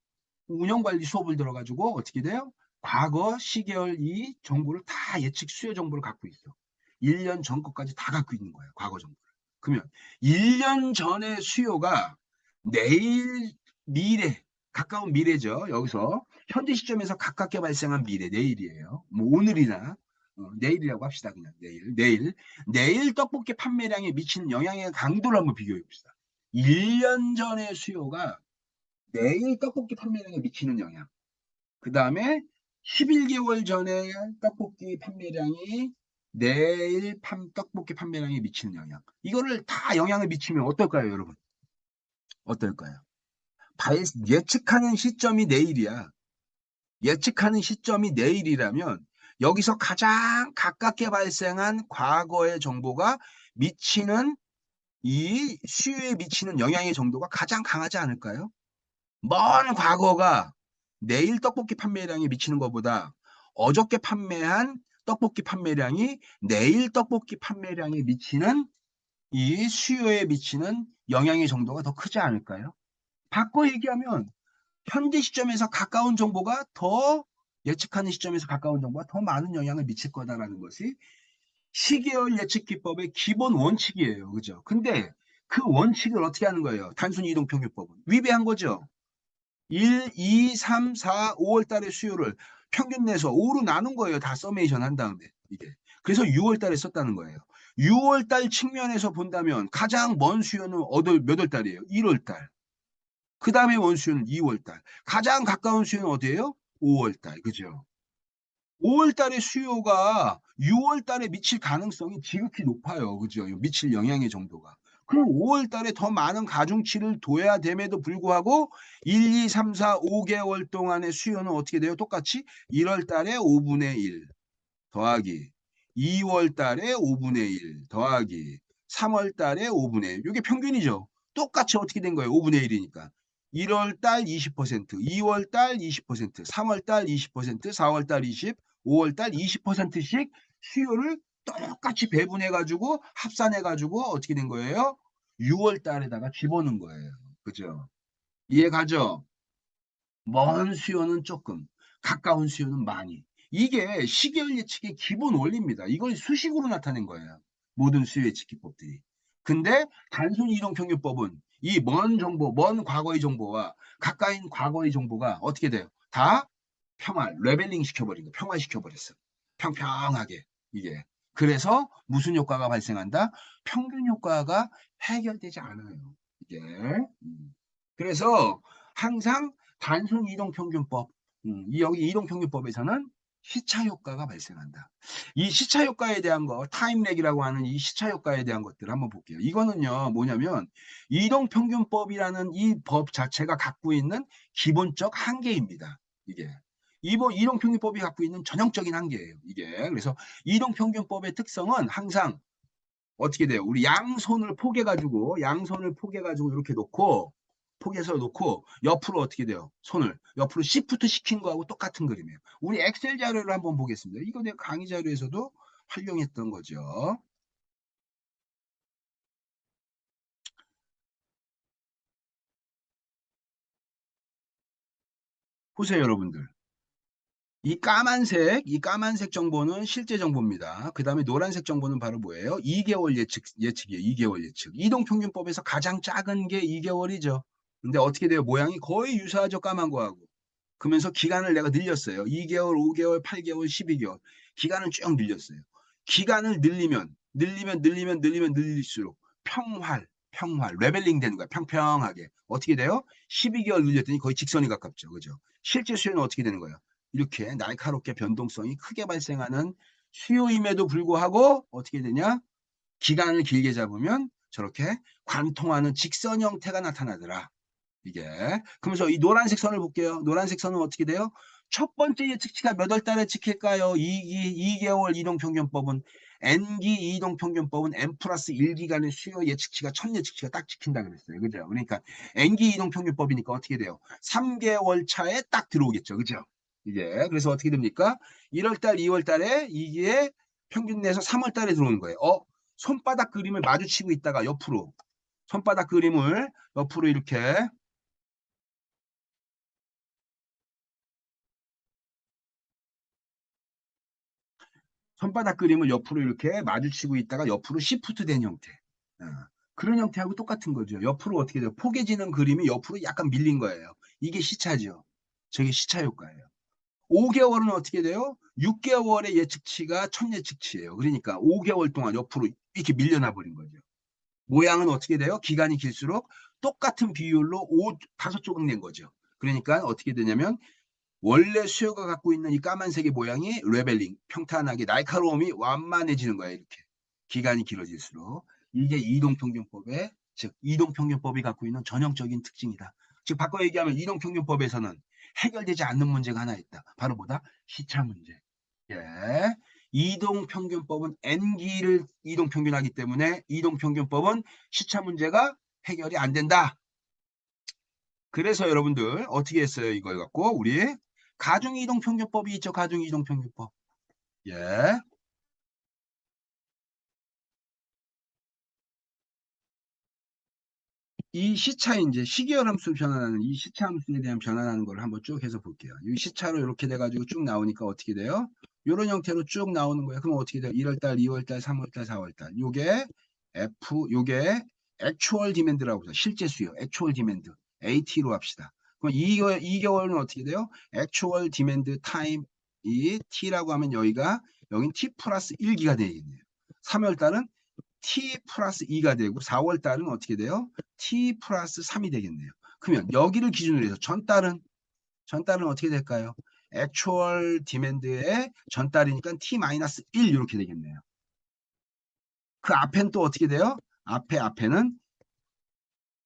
운영관리 수업을 들어가지고 어떻게 돼요? 과거 시계열 이 정보를 다 예측 수요 정보를 갖고 있어. 1년 전 것까지 다 갖고 있는 거야. 과거 정보를. 그러면 1년 전의 수요가 내일 미래 가까운 미래죠. 여기서 현재 시점에서 가깝게 발생한 미래 내일이에요. 뭐 오늘이나 내일이라고 합시다. 그냥 내일 떡볶이 판매량에 미치는 영향의 강도를 한번 비교해 봅시다. 1년 전의 수요가 내일 떡볶이 판매량에 미치는 영향. 그 다음에 11개월 전에 떡볶이 판매량이 내일 떡볶이 판매량에 미치는 영향. 이거를 다 영향을 미치면 어떨까요, 여러분? 어떨까요? 예측하는 시점이 내일이야. 예측하는 시점이 내일이라면 여기서 가장 가깝게 발생한 과거의 정보가 미치는 이 수요에 미치는 영향의 정도가 가장 강하지 않을까요? 먼 과거가 내일 떡볶이 판매량에 미치는 것보다 어저께 판매한 떡볶이 판매량이 내일 떡볶이 판매량에 미치는 이 수요에 미치는 영향의 정도가 더 크지 않을까요? 바꿔 얘기하면 현재 시점에서 가까운 정보가 더 예측하는 시점에서 가까운 정보가 더 많은 영향을 미칠 거다라는 것이 시계열 예측 기법의 기본 원칙이에요. 그죠? 근데 그 원칙을 어떻게 하는 거예요? 단순히 이동평균법은 위배한 거죠. 1, 2, 3, 4, 5월 달의 수요를 평균 내서 5로 나눈 거예요. 다 서메이션 한 다음에 이게. 그래서 6월 달에 썼다는 거예요. 6월 달 측면에서 본다면 가장 먼 수요는 몇 월 달이에요? 1월 달. 그 다음에 원 수요는 2월 달. 가장 가까운 수요는 어디예요? 5월 달. 그죠? 5월 달의 수요가 6월 달에 미칠 가능성이 지극히 높아요. 그죠? 미칠 영향의 정도가. 그럼 5월 달에 더 많은 가중치를 둬야 됨에도 불구하고 1, 2, 3, 4, 5개월 동안의 수요는 어떻게 돼요? 똑같이 1월 달에 5분의 1 더하기 2월 달에 5분의 1 더하기 3월 달에 5분의 1. 이게 평균이죠. 똑같이 어떻게 된 거예요? 5분의 1이니까. 1월 달 20%, 2월 달 20%, 3월 달 20%, 4월 달 20, 5월 달 20%씩 수요를 똑같이 배분해가지고 합산해가지고 어떻게 된 거예요? 6월 달에다가 집어넣은 거예요. 그죠? 이해 가죠? 먼 수요는 조금, 가까운 수요는 많이. 이게 시계열 예측의 기본 원리입니다. 이걸 수식으로 나타낸 거예요. 모든 수요 예측 기법들이. 근데 단순 이동평균법은 이 먼 정보, 먼 과거의 정보와 가까인 과거의 정보가 어떻게 돼요? 다 레벨링 시켜버린 거, 평화시켜버렸어. 평평하게, 이게. 그래서 무슨 효과가 발생한다? 평균 효과가 해결되지 않아요. 이게. 그래서 항상 단순 이동평균법, 여기 이동평균법에서는 시차 효과가 발생한다. 이 시차 효과에 대한 거, 타임렉이라고 하는 이 시차 효과에 대한 것들을 한번 볼게요. 이거는요, 뭐냐면 이동평균법이라는 이 법 자체가 갖고 있는 기본적 한계입니다. 이게. 이동평균법이 갖고 있는 전형적인 한계예요. 이게. 그래서 이동평균법의 특성은 항상 어떻게 돼요? 우리 양손을 포개가지고 이렇게 놓고, 포개서 놓고, 옆으로 어떻게 돼요? 옆으로 시프트 시킨 거하고 똑같은 그림이에요. 우리 엑셀 자료를 한번 보겠습니다. 이거 내가 강의 자료에서도 활용했던 거죠. 보세요, 여러분들. 이 까만색 정보는 실제 정보입니다. 그 다음에 노란색 정보는 바로 뭐예요? 2개월 예측이에요. 2개월 예측. 이동평균법에서 가장 작은 게 2개월이죠. 근데 어떻게 돼요? 모양이 거의 유사하죠, 까만 거하고. 그러면서 기간을 내가 늘렸어요. 2개월, 5개월, 8개월, 12개월. 기간을 쭉 늘렸어요. 기간을 늘리면 늘리면 늘릴수록 평활, 레벨링 되는 거야. 평평하게. 어떻게 돼요? 12개월 늘렸더니 거의 직선이 가깝죠. 그죠? 실제 수요는 어떻게 되는 거예요? 이렇게 날카롭게 변동성이 크게 발생하는 수요임에도 불구하고 어떻게 되냐? 기간을 길게 잡으면 저렇게 관통하는 직선 형태가 나타나더라. 이게. 그러면서 이 노란색 선을 볼게요. 노란색 선은 어떻게 돼요? 첫 번째 예측치가 몇 월 달에 찍힐까요? 2개월 이동평균법은 N기 이동평균법은 N 플러스 1기간의 수요 예측치가 첫 예측치가 딱 찍힌다 그랬어요. 그죠? 그러니까 N기 이동평균법이니까 어떻게 돼요? 3개월 차에 딱 들어오겠죠. 그죠? 이게 그래서 어떻게 됩니까? 1월 달, 2월 달에 이게 평균 내서 3월 달에 들어오는 거예요. 손바닥 그림을 마주치고 있다가 옆으로 손바닥 그림을 옆으로 이렇게 손바닥 그림을 옆으로 이렇게 마주치고 있다가 옆으로 시프트 된 형태. 어, 그런 형태하고 똑같은 거죠. 옆으로 어떻게 돼요? 포개지는 그림이 옆으로 약간 밀린 거예요. 이게 시차죠. 저게 시차 효과예요. 5개월은 어떻게 돼요? 6개월의 예측치가 첫 예측치예요. 그러니까 5개월 동안 옆으로 이렇게 밀려나 버린 거죠. 모양은 어떻게 돼요? 기간이 길수록 똑같은 비율로 5조각 낸 거죠. 그러니까 어떻게 되냐면 원래 수요가 갖고 있는 이 까만색의 모양이 레벨링, 평탄하게 날카로움이 완만해지는 거예요. 이렇게. 기간이 길어질수록. 이게 이동평균법의, 즉 이동평균법이 갖고 있는 전형적인 특징이다. 즉 바꿔 얘기하면 이동평균법에서는 해결되지 않는 문제가 하나 있다. 바로 뭐다? 시차 문제. 예. 이동평균법은 N기를 이동평균하기 때문에 이동평균법은 시차 문제가 해결이 안 된다. 그래서 여러분들 어떻게 했어요? 이걸 갖고 우리 가중이동평균법이 있죠. 가중이동평균법. 예. 이 시차 이제 시계열 함수 변환하는 이 시차 함수에 대한 변환하는 걸 한번 쭉 해서 볼게요. 이 시차로 이렇게 돼가지고 쭉 나오니까 어떻게 돼요? 이런 형태로 쭉 나오는 거예요. 그럼 어떻게 돼요? 1월달, 2월달, 3월달, 4월달. 요게 요게 액추얼 디맨드라고 하죠. 실제 수요. 액추얼 디맨드. AT로 합시다. 그럼 2개월은 어떻게 돼요? 액추얼 디맨드 타임 이 T라고 하면 여긴 T 플러스 1기가 되겠네요. 3월달은 T 플러스 2가 되고 4월 달은 어떻게 돼요? T 플러스 3이 되겠네요. 그러면 여기를 기준으로 해서 전달은 어떻게 될까요? 액추얼 디맨드의 전달이니까 T 마이너스 1 이렇게 되겠네요. 그 앞에는 또 어떻게 돼요? 앞에는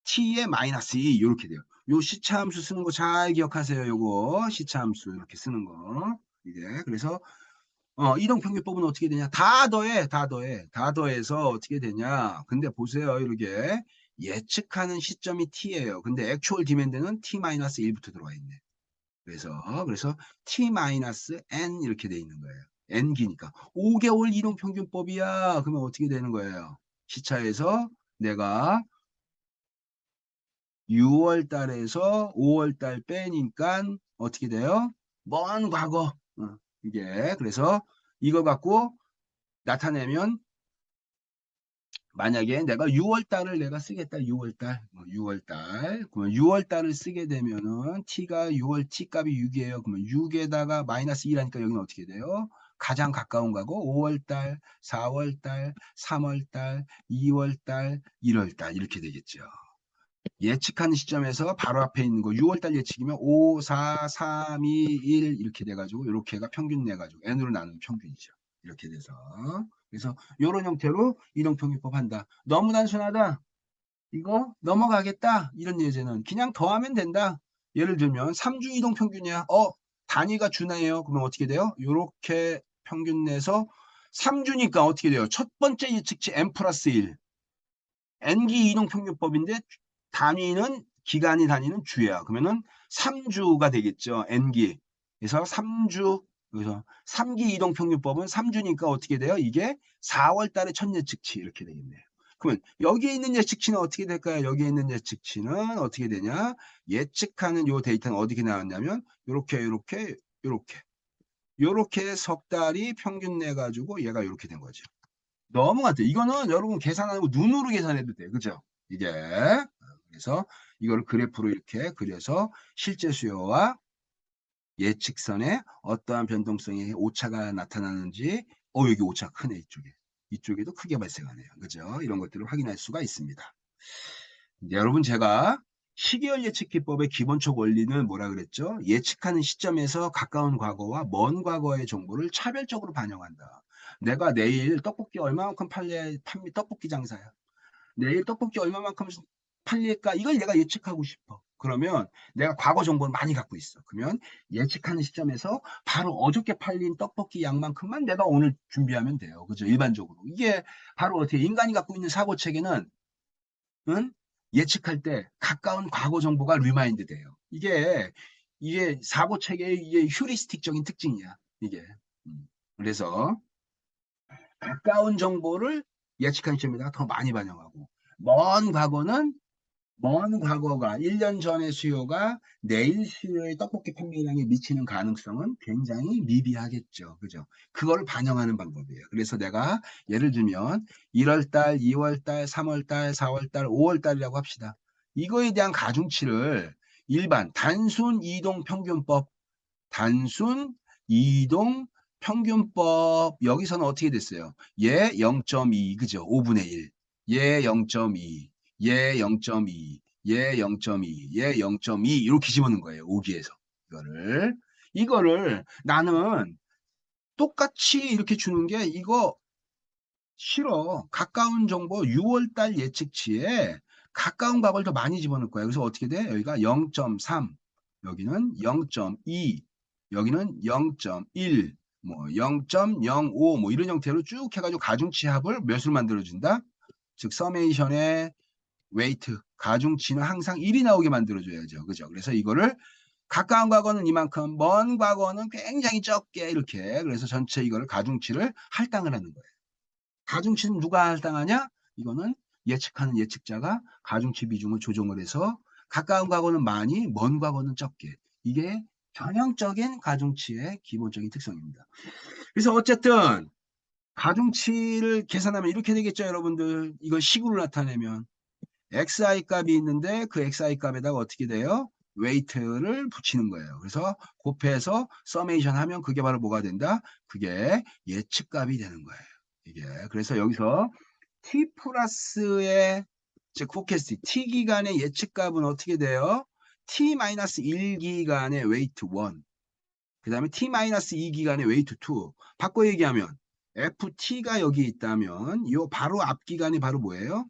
T의 마이너스 2 이렇게 돼요. 요 시차함수 쓰는 거 잘 기억하세요. 요거 시차함수 이렇게 쓰는 거. 이게 그래서 이동평균법은 어떻게 되냐? 다 더해서 어떻게 되냐? 근데 보세요, 이렇게 예측하는 시점이 t예요. 근데 액추얼 디맨드는 t-1부터 들어와 있네. 그래서 t-n 이렇게 돼 있는 거예요. n기니까 5개월 이동평균법이야. 그러면 어떻게 되는 거예요? 시차에서 내가 6월 달에서 5월 달 빼니까 어떻게 돼요? 먼 과거. 이게 그래서 이거 갖고 나타내면 만약에 내가 6월 달을 내가 쓰겠다. 6월 달. 6월 달. 그러면 6월 달을 쓰게 되면은 t가 6월 t 값이 6이에요. 그러면 6에다가 마이너스 2라니까 여기는 어떻게 돼요? 가장 가까운 거고 5월 달, 4월 달, 3월 달, 2월 달, 1월 달 이렇게 되겠죠. 예측하는 시점에서 바로 앞에 있는 거 6월달 예측이면 5, 4, 3, 2, 1 이렇게 돼가지고 이렇게가 평균 내가지고 n으로 나누는 평균이죠. 이렇게 돼서 그래서 이런 형태로 이동평균법 한다. 너무 단순하다. 이거 넘어가겠다. 이런 예제는 그냥 더하면 된다. 예를 들면 3주 이동평균이야. 단위가 주네요. 그러면 어떻게 돼요? 이렇게 평균 내서 3주니까 어떻게 돼요? 첫 번째 예측치 n 플러스 1. N기 이동평균법인데 단위는 주야. 그러면은 3주가 되겠죠. N기. 그래서 3주, 그래서 3기 이동평균법은 3주니까 어떻게 돼요? 이게 4월 달에 첫 예측치 이렇게 되겠네요. 그러면 여기에 있는 예측치는 어떻게 될까요? 여기에 있는 예측치는 어떻게 되냐? 예측하는 요 데이터는 어디게 나왔냐면 요렇게 석 달이 평균 내 가지고 얘가 이렇게 된 거죠. 너무 같아요. 이거는 여러분 계산하고 눈으로 계산해도 돼. 그죠? 이게. 그래서 이걸 그래프로 이렇게 그려서 실제 수요와 예측선에 어떠한 변동성의 오차가 나타나는지, 여기 오차 크네, 이쪽에. 이쪽에도 크게 발생하네요. 그죠? 이런 것들을 확인할 수가 있습니다. 여러분 제가 시계열 예측 기법의 기본적 원리는 뭐라 그랬죠? 예측하는 시점에서 가까운 과거와 먼 과거의 정보를 차별적으로 반영한다. 내가 내일 떡볶이 얼마만큼 떡볶이 장사야. 내일 떡볶이 얼마만큼 팔릴까? 이걸 내가 예측하고 싶어. 그러면 내가 과거 정보를 많이 갖고 있어. 그러면 예측하는 시점에서 바로 어저께 팔린 떡볶이 양만큼만 내가 오늘 준비하면 돼요. 그죠? 일반적으로. 이게 바로 어떻게 인간이 갖고 있는 사고 체계는 은 예측할 때 가까운 과거 정보가 리마인드 돼요. 이게 사고 체계의 이게 휴리스틱적인 특징이야. 이게. 그래서 가까운 정보를 예측한 시점에다가 더 많이 반영하고 먼 과거는 먼 과거가 1년 전의 수요가 내일 수요의 떡볶이 판매량에 미치는 가능성은 굉장히 미비하겠죠. 그죠? 그걸 반영하는 방법이에요. 그래서 내가 예를 들면 1월달, 2월달, 3월달, 4월달, 5월달이라고 합시다. 이거에 대한 가중치를 일반 단순 이동 평균법, 단순 이동 평균법 여기서는 어떻게 됐어요? 얘 0.2, 그죠? 5분의 1. 얘 0.2, 얘 0.2, 얘 0.2, 얘 0.2 이렇게 집어넣는 거예요. 5기에서. 이거를 나는 똑같이 이렇게 주는 게 이거 싫어. 가까운 정보 6월달 예측치에 가까운 값을 더 많이 집어넣을 거야. 그래서 어떻게 돼? 여기가 0.3, 여기는 0.2, 여기는 0.1, 뭐 0.05, 뭐 이런 형태로 쭉 해가지고 가중치 합을 몇을 만들어준다? 즉 서메이션의 웨이트, 가중치는 항상 1이 나오게 만들어줘야죠. 그죠? 그래서 이거를 가까운 과거는 이만큼, 먼 과거는 굉장히 적게 이렇게 그래서 전체 이거를 가중치를 할당을 하는 거예요. 가중치는 누가 할당하냐? 이거는 예측하는 예측자가 가중치 비중을 조정을 해서 가까운 과거는 많이, 먼 과거는 적게. 이게 전형적인 가중치의 기본적인 특성입니다. 그래서 어쨌든 가중치를 계산하면 이렇게 되겠죠, 여러분들. 이걸 식으로 나타내면 xi 값이 있는데 그 xi 값에다가 어떻게 돼요? 웨이트를 붙이는 거예요. 그래서 곱해서 서메이션 하면 그게 바로 뭐가 된다? 그게 예측값이 되는 거예요. 이게 그래서 여기서 t 플러스의 즉 포캐스팅 t 기간의 예측값은 어떻게 돼요? t-1 기간의 웨이트 1, 그 다음에 t-2 기간의 웨이트 2. 바꿔 얘기하면 ft가 여기 있다면 이 바로 앞 기간이 바로 뭐예요?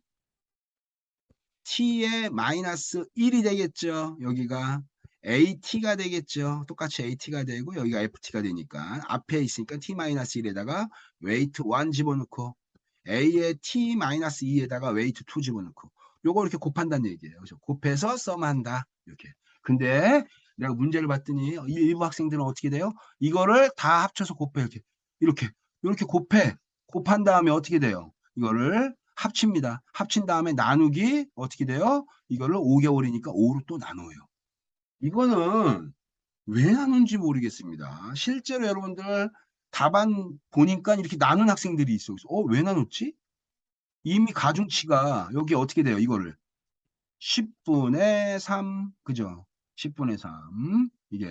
t의 마이너스 1이 되겠죠. 여기가 at가 되겠죠. 똑같이 at가 되고 여기가 ft가 되니까 앞에 있으니까 t-1에다가 웨이트 1 집어넣고 a의 t-2에다가 웨이트 2 집어넣고 요거 이렇게 곱한다는 얘기예요. 그래서 곱해서 썸한다. 이렇게. 근데 내가 문제를 봤더니 일부 학생들은 어떻게 돼요? 이거를 다 합쳐서 곱해. 이렇게 곱해. 곱한 다음에 어떻게 돼요? 이거를 합칩니다. 합친 다음에 나누기 어떻게 돼요? 이거를 5개월이니까 5로 또 나눠요. 이거는 왜 나눈지 모르겠습니다. 실제로 여러분들 답안 보니까 이렇게 나눈 학생들이 있어. 왜 나눴지? 이미 가중치가 여기 어떻게 돼요? 이거를 10분의 3, 그죠? 10분의 3, 이게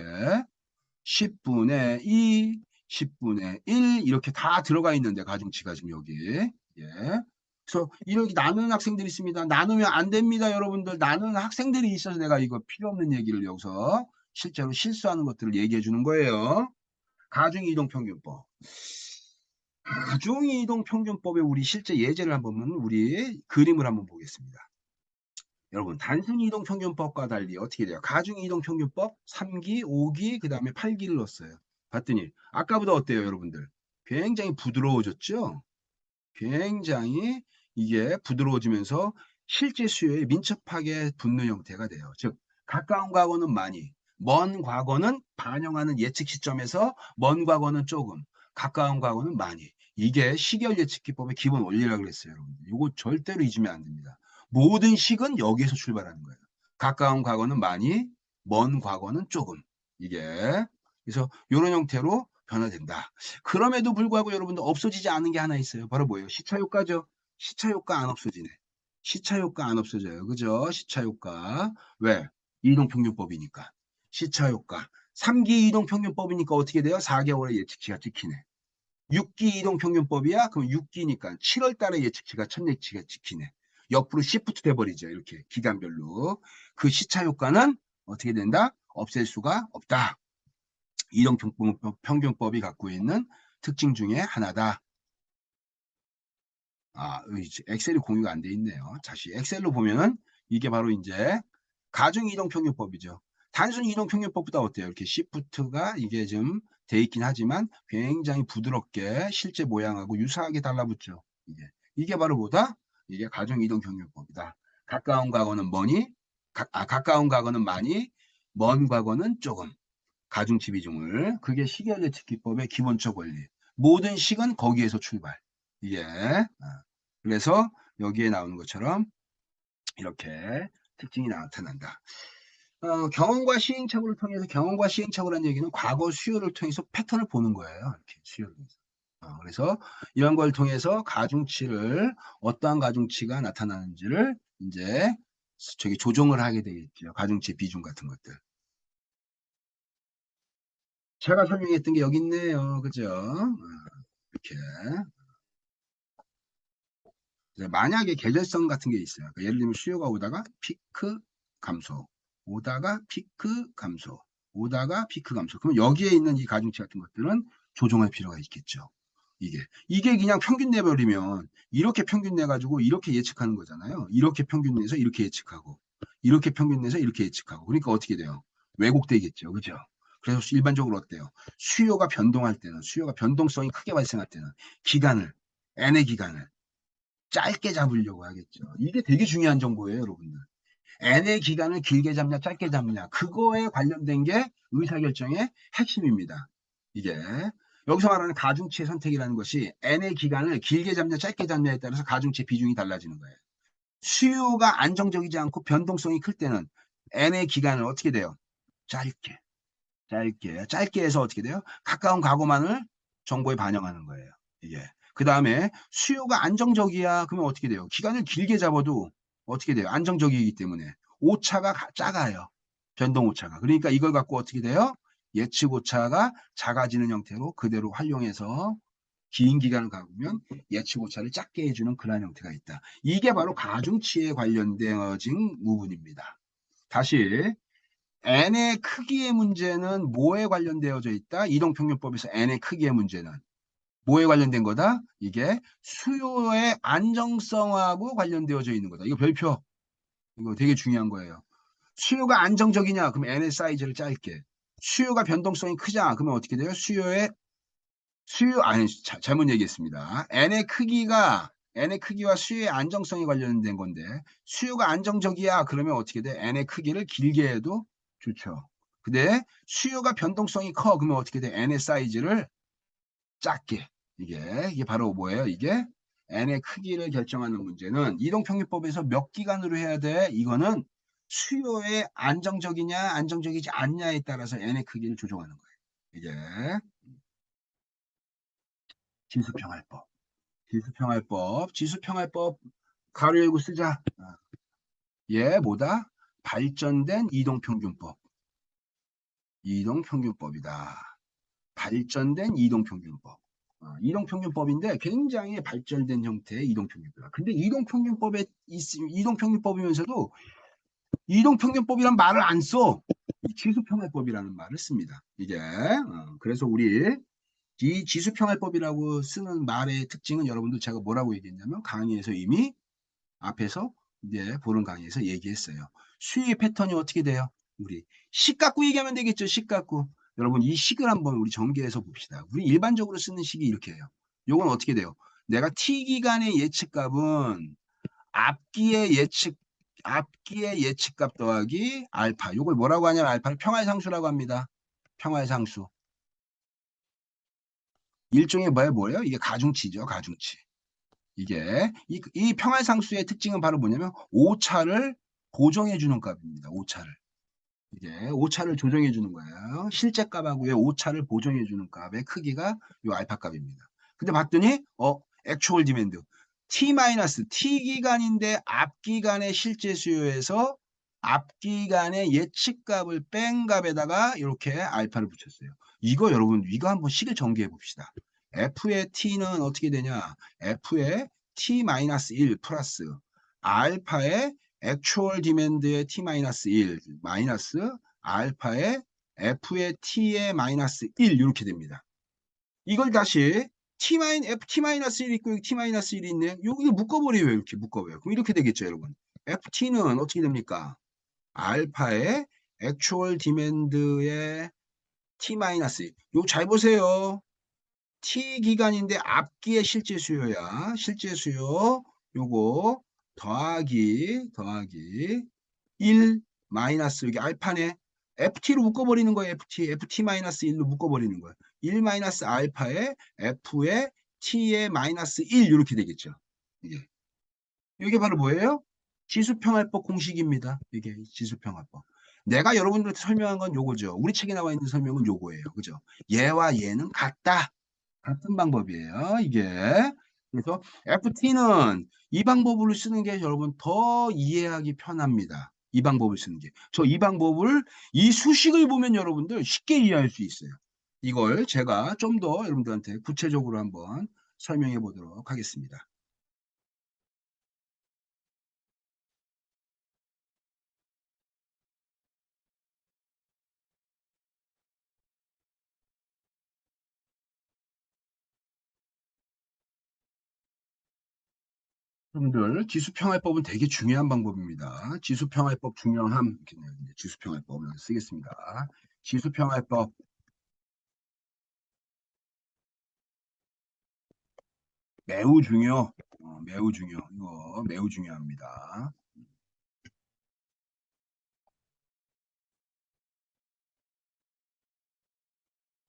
10분의 2, 10분의 1 이렇게 다 들어가 있는데 가중치가 지금 여기. 예. 그래서 이렇게 나누는 학생들이 있습니다. 나누면 안 됩니다, 여러분들. 나누는 학생들이 있어서 내가 이거 필요 없는 얘기를 여기서 실제로 실수하는 것들을 얘기해 주는 거예요. 가중이동평균법. 가중이동평균법에 우리 실제 예제를 한번 보면 우리 그림을 한번 보겠습니다. 여러분 단순이동평균법과 달리 어떻게 돼요? 가중이동평균법 3기, 5기, 그 다음에 8기를 넣었어요. 봤더니 아까보다 어때요, 여러분들? 굉장히 부드러워졌죠? 굉장히 이게 부드러워지면서 실제 수요에 민첩하게 붙는 형태가 돼요. 즉 가까운 과거는 많이, 먼 과거는 반영하는 예측 시점에서 먼 과거는 조금, 가까운 과거는 많이. 이게 시계열 예측 기법의 기본 원리라고 그랬어요, 여러분. 이거 절대로 잊으면 안 됩니다. 모든 식은 여기에서 출발하는 거예요. 가까운 과거는 많이, 먼 과거는 조금. 이게 그래서 이런 형태로 변화된다. 그럼에도 불구하고 여러분들 없어지지 않은 게 하나 있어요. 바로 뭐예요? 시차 효과죠. 시차 효과 안 없어지네. 시차 효과 안 없어져요. 그죠? 시차 효과. 왜? 이동평균법이니까. 시차 효과. 3기 이동평균법이니까 어떻게 돼요? 4개월의 예측치가 찍히네. 6기 이동평균법이야? 그럼 6기니까 7월 달에 예측치가 첫 예측치가 지키네. 옆으로 시프트 돼버리죠. 이렇게 기간별로. 그 시차 효과는 어떻게 된다? 없앨 수가 없다. 이동평균법이 갖고 있는 특징 중에 하나다. 엑셀이 공유가 안 돼 있네요. 다시 엑셀로 보면은 이게 바로 이제 가중 이동평균법이죠. 단순 이동평균법보다 어때요? 이렇게 시프트가 이게 좀 돼 있긴 하지만 굉장히 부드럽게 실제 모양하고 유사하게 달라붙죠. 이게 바로 뭐다? 이게 가중 이동평균법이다. 가까운 과거는 뭐니? 가까운 과거는 많이, 먼 과거는 조금. 가중치 비중을. 그게 시계열 예측기법의 기본적 원리. 모든 식은 거기에서 출발. 이게 그래서 여기에 나오는 것처럼 이렇게 특징이 나타난다. 경험과 시행착오를 통해서 경험과 시행착오라는 얘기는 과거 수요를 통해서 패턴을 보는 거예요. 이렇게 수요를 통해서. 그래서 이런 걸 통해서 가중치를 어떠한 가중치가 나타나는지를 이제 저기 조정을 하게 되겠죠. 가중치 비중 같은 것들. 제가 설명했던 게 여기 있네요. 그죠? 이렇게. 만약에 계절성 같은 게 있어요. 그러니까 예를 들면 수요가 오다가 피크 감소, 오다가 피크 감소, 오다가 피크 감소. 그럼 여기에 있는 이 가중치 같은 것들은 조정할 필요가 있겠죠. 이게 그냥 평균 내버리면 이렇게 평균 내가지고 이렇게 예측하는 거잖아요. 이렇게 평균 내서 이렇게 예측하고, 이렇게 평균 내서 이렇게 예측하고. 그러니까 어떻게 돼요? 왜곡되겠죠. 그죠? 그래서 일반적으로 어때요? 수요가 변동할 때는, 수요가 변동성이 크게 발생할 때는 기간을, N의 기간을 짧게 잡으려고 하겠죠. 이게 되게 중요한 정보예요, 여러분들. N의 기간을 길게 잡냐, 짧게 잡냐. 그거에 관련된 게 의사결정의 핵심입니다. 이게. 여기서 말하는 가중치의 선택이라는 것이 N의 기간을 길게 잡냐, 짧게 잡냐에 따라서 가중치 비중이 달라지는 거예요. 수요가 안정적이지 않고 변동성이 클 때는 N의 기간을 어떻게 돼요? 짧게. 짧게 해서 어떻게 돼요? 가까운 과거만을 정보에 반영하는 거예요. 이게. 그 다음에 수요가 안정적이야. 그러면 어떻게 돼요? 기간을 길게 잡아도 어떻게 돼요? 안정적이기 때문에 오차가 작아요. 변동 오차가. 그러니까 이걸 갖고 어떻게 돼요? 예측 오차가 작아지는 형태로 그대로 활용해서 긴 기간을 가보면 예측 오차를 작게 해주는 그런 형태가 있다. 이게 바로 가중치에 관련되어진 부분입니다. 다시 n의 크기의 문제는 뭐에 관련되어져 있다? 이동평균법에서 n의 크기의 문제는 뭐에 관련된 거다? 이게 수요의 안정성하고 관련되어져 있는 거다. 이거 별표. 이거 되게 중요한 거예요. 수요가 안정적이냐? 그럼 n의 사이즈를 짧게. 수요가 변동성이 크냐? 그러면 어떻게 돼요? 잘못 얘기했습니다. n의 크기와 수요의 안정성이 관련된 건데 수요가 안정적이야. 그러면 어떻게 돼? n의 크기를 길게 해도 좋죠. 근데 수요가 변동성이 커. 그러면 어떻게 돼? n의 사이즈를 작게. 이게 바로 뭐예요? 이게 n의 크기를 결정하는 문제는 이동평균법에서 몇 기간으로 해야 돼? 이거는 수요의 안정적이냐 안정적이지 않냐에 따라서 n의 크기를 조정하는 거예요. 이게 지수평활법. 지수평활법 가로 열고 쓰자. 얘 뭐다? 발전된 이동평균법. 이동평균법이다. 발전된 이동평균법. 이동평균법인데 굉장히 발전된 형태의 이동평균법. 근데 이동평균법이면서도 이동평균법이란 말을 안 써. 지수평활법이라는 말을 씁니다. 그래서 우리 이 지수평활법이라고 쓰는 말의 특징은 여러분들 제가 뭐라고 얘기했냐면 강의에서 이미 앞에서 이제 보는 강의에서 얘기했어요. 수익의 패턴이 어떻게 돼요? 우리 식 갖고 얘기하면 되겠죠. 식 갖고. 여러분 이 식을 한번 우리 전개해서 봅시다. 우리 일반적으로 쓰는 식이 이렇게 해요. 요건 어떻게 돼요? 내가 T기간의 예측값은 앞기의 예측값 더하기 알파. 요걸 뭐라고 하냐면 알파를 평활상수라고 합니다. 평활상수. 일종의 뭐예요? 이게 가중치죠. 가중치. 이 평활상수의 특징은 바로 뭐냐면 오차를 고정해 주는 값입니다. 오차를 조정해 주는 거예요. 실제 값하고의 오차를 보정해 주는 값의 크기가 이 알파 값입니다. 근데 봤더니 액추얼 디맨드 T 기간인데 앞기간의 실제 수요에서 앞기간의 예측값을 뺀 값에다가 이렇게 알파를 붙였어요. 이거 여러분 이거 한번 식을 전개해 봅시다. f의 t는 어떻게 되냐? f의 t-1 플러스 알파의 액추얼 디맨드의 t-1 마이너스 알파의 f의 t의 마이너스 1 이렇게 됩니다. 이걸 다시 ft-1 있고 여기 t-1이 있네. 여기를 묶어버려요. 이렇게 묶어버려요. 그럼 이렇게 되겠죠, 여러분. ft는 어떻게 됩니까? 알파의 액추얼 디맨드의 t-1. 요거 잘 보세요. t 기간인데 앞기의 실제 수요야. 실제 수요. 요거 더하기 1 마이너스 여기 알파네. ft로 묶어버리는 거예요. ft-1로 묶어버리는 거예요. 1 마이너스 알파에 f의 t의 마이너스 1 이렇게 되겠죠. 이게 바로 뭐예요? 지수평활법 공식입니다. 이게 지수평활법. 내가 여러분들한테 설명한 건 요거죠. 우리 책에 나와 있는 설명은 요거예요. 그죠? 얘와 얘는 같다. 같은 방법이에요. 이게. 그래서 FT는 이 방법으로 쓰는 게 여러분 더 이해하기 편합니다. 이 방법을 쓰는 게. 저 이 방법을 이 수식을 보면 여러분들 쉽게 이해할 수 있어요. 이걸 제가 좀 더 여러분들한테 구체적으로 한번 설명해 보도록 하겠습니다. 여러분들 지수평활법은 되게 중요한 방법입니다. 지수평활법 중요함 이렇게 지수평활법을 쓰겠습니다. 지수평활법 매우 중요. 이거 매우 중요합니다.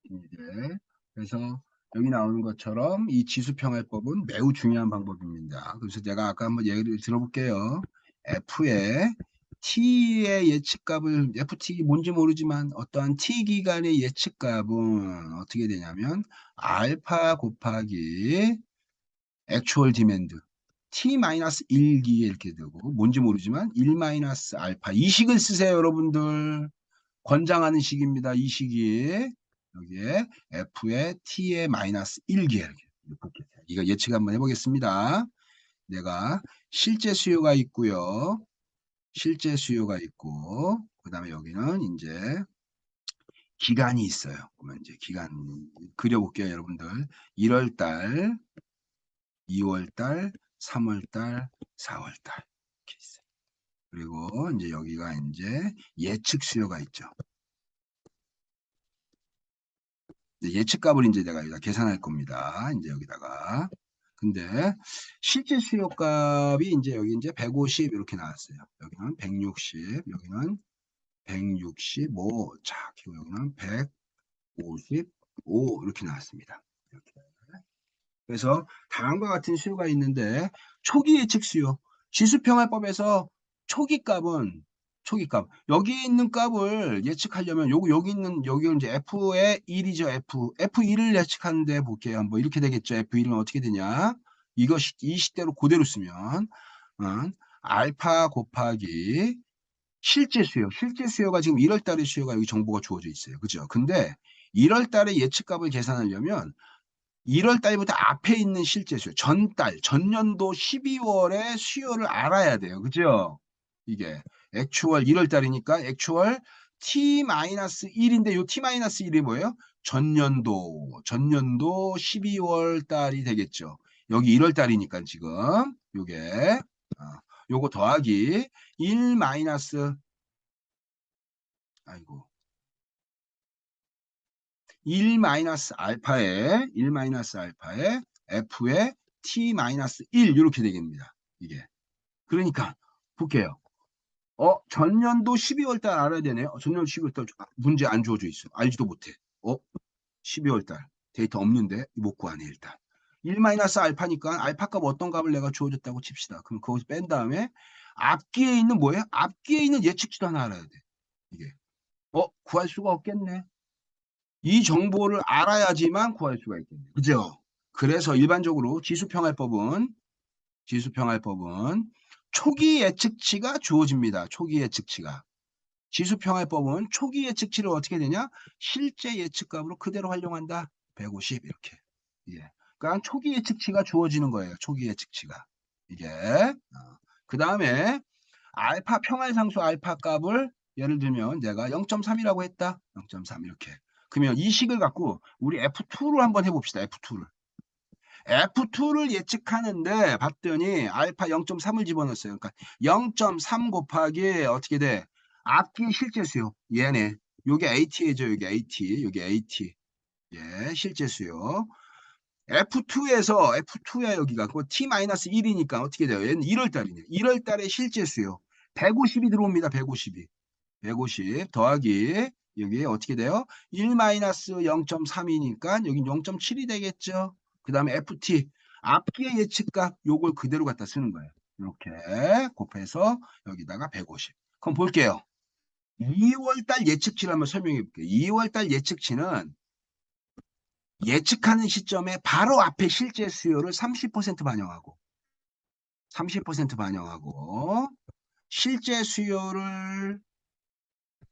이제 그래서 여기 나오는 것처럼 이 지수평활법은 매우 중요한 방법입니다. 그래서 제가 아까 한번 얘기를 들어볼게요. F의 T의 예측값을 FT 뭔지 모르지만 어떠한 T 기간의 예측값은 어떻게 되냐면 알파 곱하기 액추얼 디맨드 T-1기에 이렇게 되고 뭔지 모르지만 1 마이너스 알파 이 식을 쓰세요 여러분들. 권장하는 식입니다. 이 식이 여기에 F의 T의 마이너스 1기에 이렇게 이거 예측 한번 해보겠습니다. 내가 실제 수요가 있고요. 실제 수요가 있고 그 다음에 여기는 이제 기간이 있어요. 그러면 이제 기간 그려볼게요 여러분들. 1월달 2월달 3월달 4월달 이렇게 있어요. 그리고 이제 여기가 이제 예측 수요가 있죠. 예측값을 이제 내가 여기다 계산할 겁니다. 이제 여기다가. 근데 실제 수요값이 이제 여기 이제 150 이렇게 나왔어요. 여기는 160, 여기는 165, 자, 그리고 여기는 155 이렇게 나왔습니다. 이렇게. 그래서 다음과 같은 수요가 있는데 초기 예측 수요, 지수평활법에서 초기값 여기 있는 값을 예측하려면 여기 있는 여기 이제 F의 1이죠. F1을 예측하는데 볼게요. 뭐 이렇게 되겠죠. F1은 어떻게 되냐? 이것이 이 식대로 그대로 쓰면 알파 곱하기 실제 수요가 지금 1월 달의 수요가 여기 정보가 주어져 있어요. 그죠? 근데 1월 달의 예측값을 계산하려면 1월 달부터 앞에 있는 실제 수요, 전년도 12월의 수요를 알아야 돼요. 그죠? 이게 액추얼 1월 달이니까 액추얼 T-1인데 요 T-1이 뭐예요? 전년도 12월 달이 되겠죠. 여기 1월 달이니까 지금 요게 요거 더하기 1 마이너스 아이고 1 마이너스 알파에 f의 t 마이너스 1 이렇게 되겠습니다. 이게 그러니까 볼게요. 전년도 12월 달 알아야 되네요. 전년도 12월 달 문제 안 주어져 있어. 알지도 못해. 12월 달 데이터 없는데 못 구하네 일단. 1 마이너스 알파니까 알파 값 어떤 값을 내가 주어졌다고 칩시다. 그럼 거기서 뺀 다음에 앞기에 있는 뭐예요? 앞기에 있는 예측치도 하나 알아야 돼. 이게 구할 수가 없겠네. 이 정보를 알아야지만 구할 수가 있겠네요. 그죠? 그래서 일반적으로 지수평활법은 초기 예측치가 주어집니다. 초기 예측치가. 지수평활법은 초기 예측치를 어떻게 되냐? 실제 예측값으로 그대로 활용한다. 150 이렇게. 이게. 그러니까 초기 예측치가 주어지는 거예요. 초기 예측치가. 이게. 그 다음에 알파 평활상수 알파 값을 예를 들면 내가 0.3이라고 했다. 0.3 이렇게. 그러면 이 식을 갖고 우리 F2를 한번 해봅시다. F2를. F2를 예측하는데 봤더니 알파 0.3을 집어넣었어요. 그러니까 0.3 곱하기 어떻게 돼? 앞뒤 실제수요. 얘네. 요게 AT죠. 요게 AT. 요게 AT. 예, 실제수요. F2야 여기가. 그 T-1이니까 어떻게 돼요? 얘는 1월 달이네. 1월 달에 실제수요. 150이 들어옵니다. 150이. 150 더하기 여기 어떻게 돼요? 1-0.3이니까 여기 0.7이 되겠죠. 그 다음에 FT 앞뒤의 예측값 요걸 그대로 갖다 쓰는 거예요. 이렇게 곱해서 여기다가 150. 그럼 볼게요. 2월달 예측치를 한번 설명해 볼게요. 2월달 예측치는 예측하는 시점에 바로 앞에 실제 수요를 30% 반영하고 30% 반영하고 실제 수요를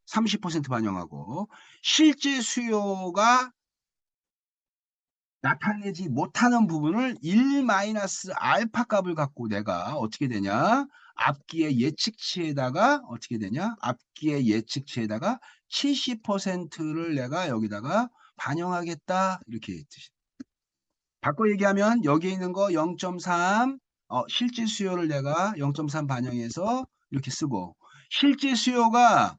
30% 반영하고 실제 수요가 나타내지 못하는 부분을 1-알파 값을 갖고 내가 어떻게 되냐? 앞기의 예측치에다가 어떻게 되냐? 앞기의 예측치에다가 70%를 내가 여기다가 반영하겠다. 이렇게 뜻이. 바꿔 얘기하면 여기에 있는 거 0.3 실제 수요를 내가 0.3 반영해서 이렇게 쓰고 실제 수요가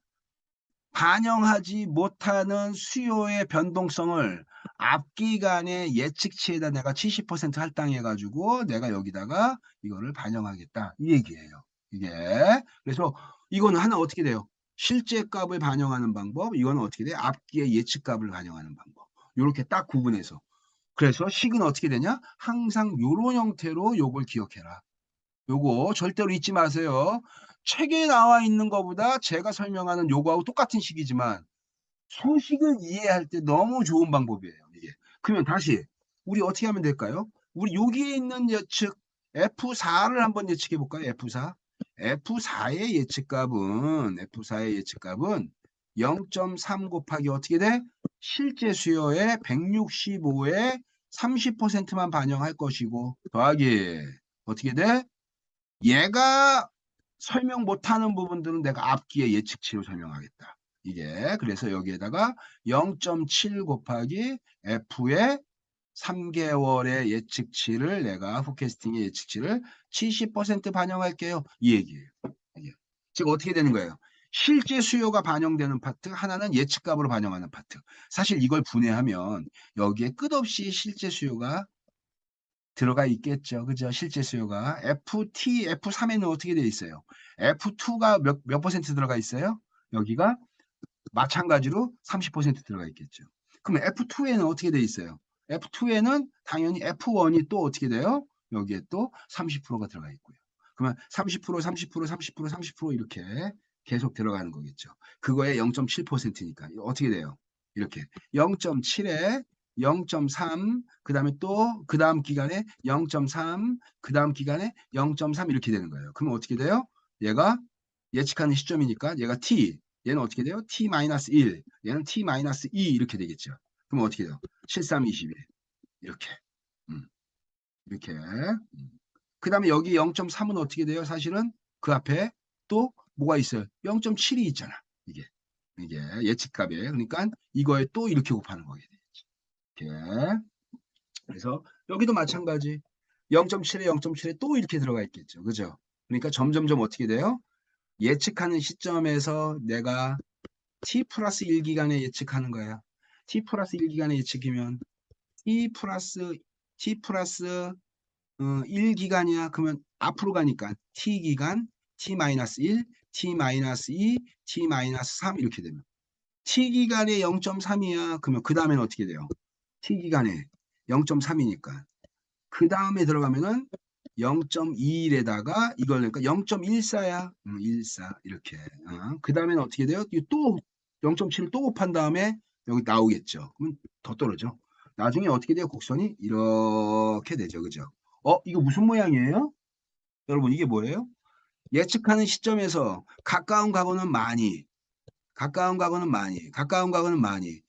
반영하지 못하는 수요의 변동성을 앞기간의 예측치에다 내가 70% 할당해가지고 내가 여기다가 이거를 반영하겠다. 이 얘기예요. 이게. 그래서 이거는 하나 어떻게 돼요? 실제 값을 반영하는 방법. 이거는 어떻게 돼요? 앞기의 예측 값을 반영하는 방법. 이렇게 딱 구분해서. 그래서 식은 어떻게 되냐? 항상 이런 형태로 요걸 기억해라. 요거 절대로 잊지 마세요. 책에 나와 있는 것보다 제가 설명하는 요거하고 똑같은 식이지만 소식을 이해할 때 너무 좋은 방법이에요. 이게. 그러면 다시 우리 어떻게 하면 될까요? 우리 여기에 있는 예측 F4를 한번 예측해 볼까요? F4. F4의 예측값은 0.3 곱하기 어떻게 돼? 실제 수요의 165에 30%만 반영할 것이고 더하기 어떻게 돼? 얘가 설명 못하는 부분들은 내가 앞뒤의 예측치로 설명하겠다. 이게 그래서 여기에다가 0.7 곱하기 F의 3개월의 예측치를 내가 포캐스팅의 예측치를 70% 반영할게요. 이 얘기예요. 이게. 즉 어떻게 되는 거예요? 실제 수요가 반영되는 파트, 하나는 예측값으로 반영하는 파트. 사실 이걸 분해하면 여기에 끝없이 실제 수요가 들어가 있겠죠. 그죠? 실제 수요가. FT, F3에는 어떻게 되어 있어요? F2가 몇 퍼센트 들어가 있어요? 여기가 마찬가지로 30% 들어가 있겠죠. 그러면 F2에는 어떻게 되어 있어요? F2에는 당연히 F1이 또 어떻게 돼요? 여기에 또 30%가 들어가 있고요. 그러면 30%, 30%, 30%, 30% 이렇게 계속 들어가는 거겠죠. 그거에 0.7%니까 어떻게 돼요? 이렇게 0.7에 0.3, 그 다음에 또 그 다음 기간에 0.3, 그 다음 기간에 0.3 이렇게 되는 거예요. 그러면 어떻게 돼요? 얘가 예측하는 시점이니까 얘가 T, 얘는 어떻게 돼요? T-1, 얘는 T-2 이렇게 되겠죠. 그럼 어떻게 돼요? 73, 21 이렇게. 음, 이렇게. 그 다음에 여기 0.3은 어떻게 돼요? 사실은 그 앞에 또 뭐가 있어요? 0.7이 있잖아. 이게. 이게 예측값이에요. 그러니까 이거에 또 이렇게 곱하는 거게 되겠지. 이렇게. 그래서 여기도 마찬가지. 0.7에 0.7에 또 이렇게 들어가 있겠죠. 그죠? 그러니까 점점점 어떻게 돼요? 예측하는 시점에서 내가 T 플러스 1기간에 예측하는 거야. T 플러스 1기간에 예측이면 T 플러스 1기간이야. 그러면 앞으로 가니까 T기간, T-1, T-2, T-3 이렇게 되면 T기간에 0.3이야. 그러면 그 다음에는 어떻게 돼요? T기간에 0.3이니까 그 다음에 들어가면은 0.21에다가 이걸 그러니까 0.14야. 14 이렇게. 그 다음에는 어떻게 돼요? 또 0.7을 또 곱한 다음에 여기 나오겠죠. 그러면 더 떨어져. 나중에 어떻게 돼요? 곡선이 이렇게 되죠. 그죠? 이거 무슨 모양이에요? 여러분 이게 뭐예요? 예측하는 시점에서 가까운 과거는 많이, 가까운 과거는 많이, 가까운 과거는 많이.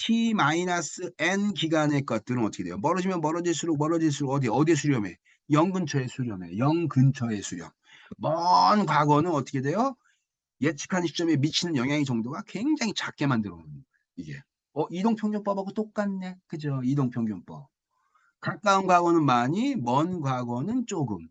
t-n 기간의 것들은 어떻게 돼요? 멀어지면 멀어질수록 어디에 수렴해? 0 근처에 수렴해. 0 근처에 수렴. 먼 과거는 어떻게 돼요? 예측한 시점에 미치는 영향의 정도가 굉장히 작게 만들어 놓는 거예요. 이게. 이동평균법하고 똑같네. 그죠? 이동평균법. 가까운 과거는 많이, 먼 과거는 조금.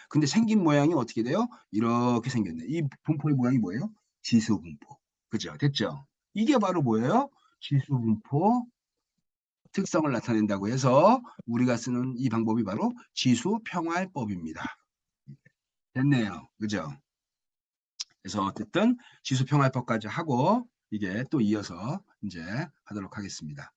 근데 생긴 모양이 어떻게 돼요? 이렇게 생겼네. 이 분포의 모양이 뭐예요? 지수분포. 그죠? 됐죠? 이게 바로 뭐예요? 지수분포 특성을 나타낸다고 해서 우리가 쓰는 이 방법이 바로 지수평활법입니다. 됐네요. 그죠? 그래서 어쨌든 지수평활법까지 하고 이게 또 이어서 이제 하도록 하겠습니다.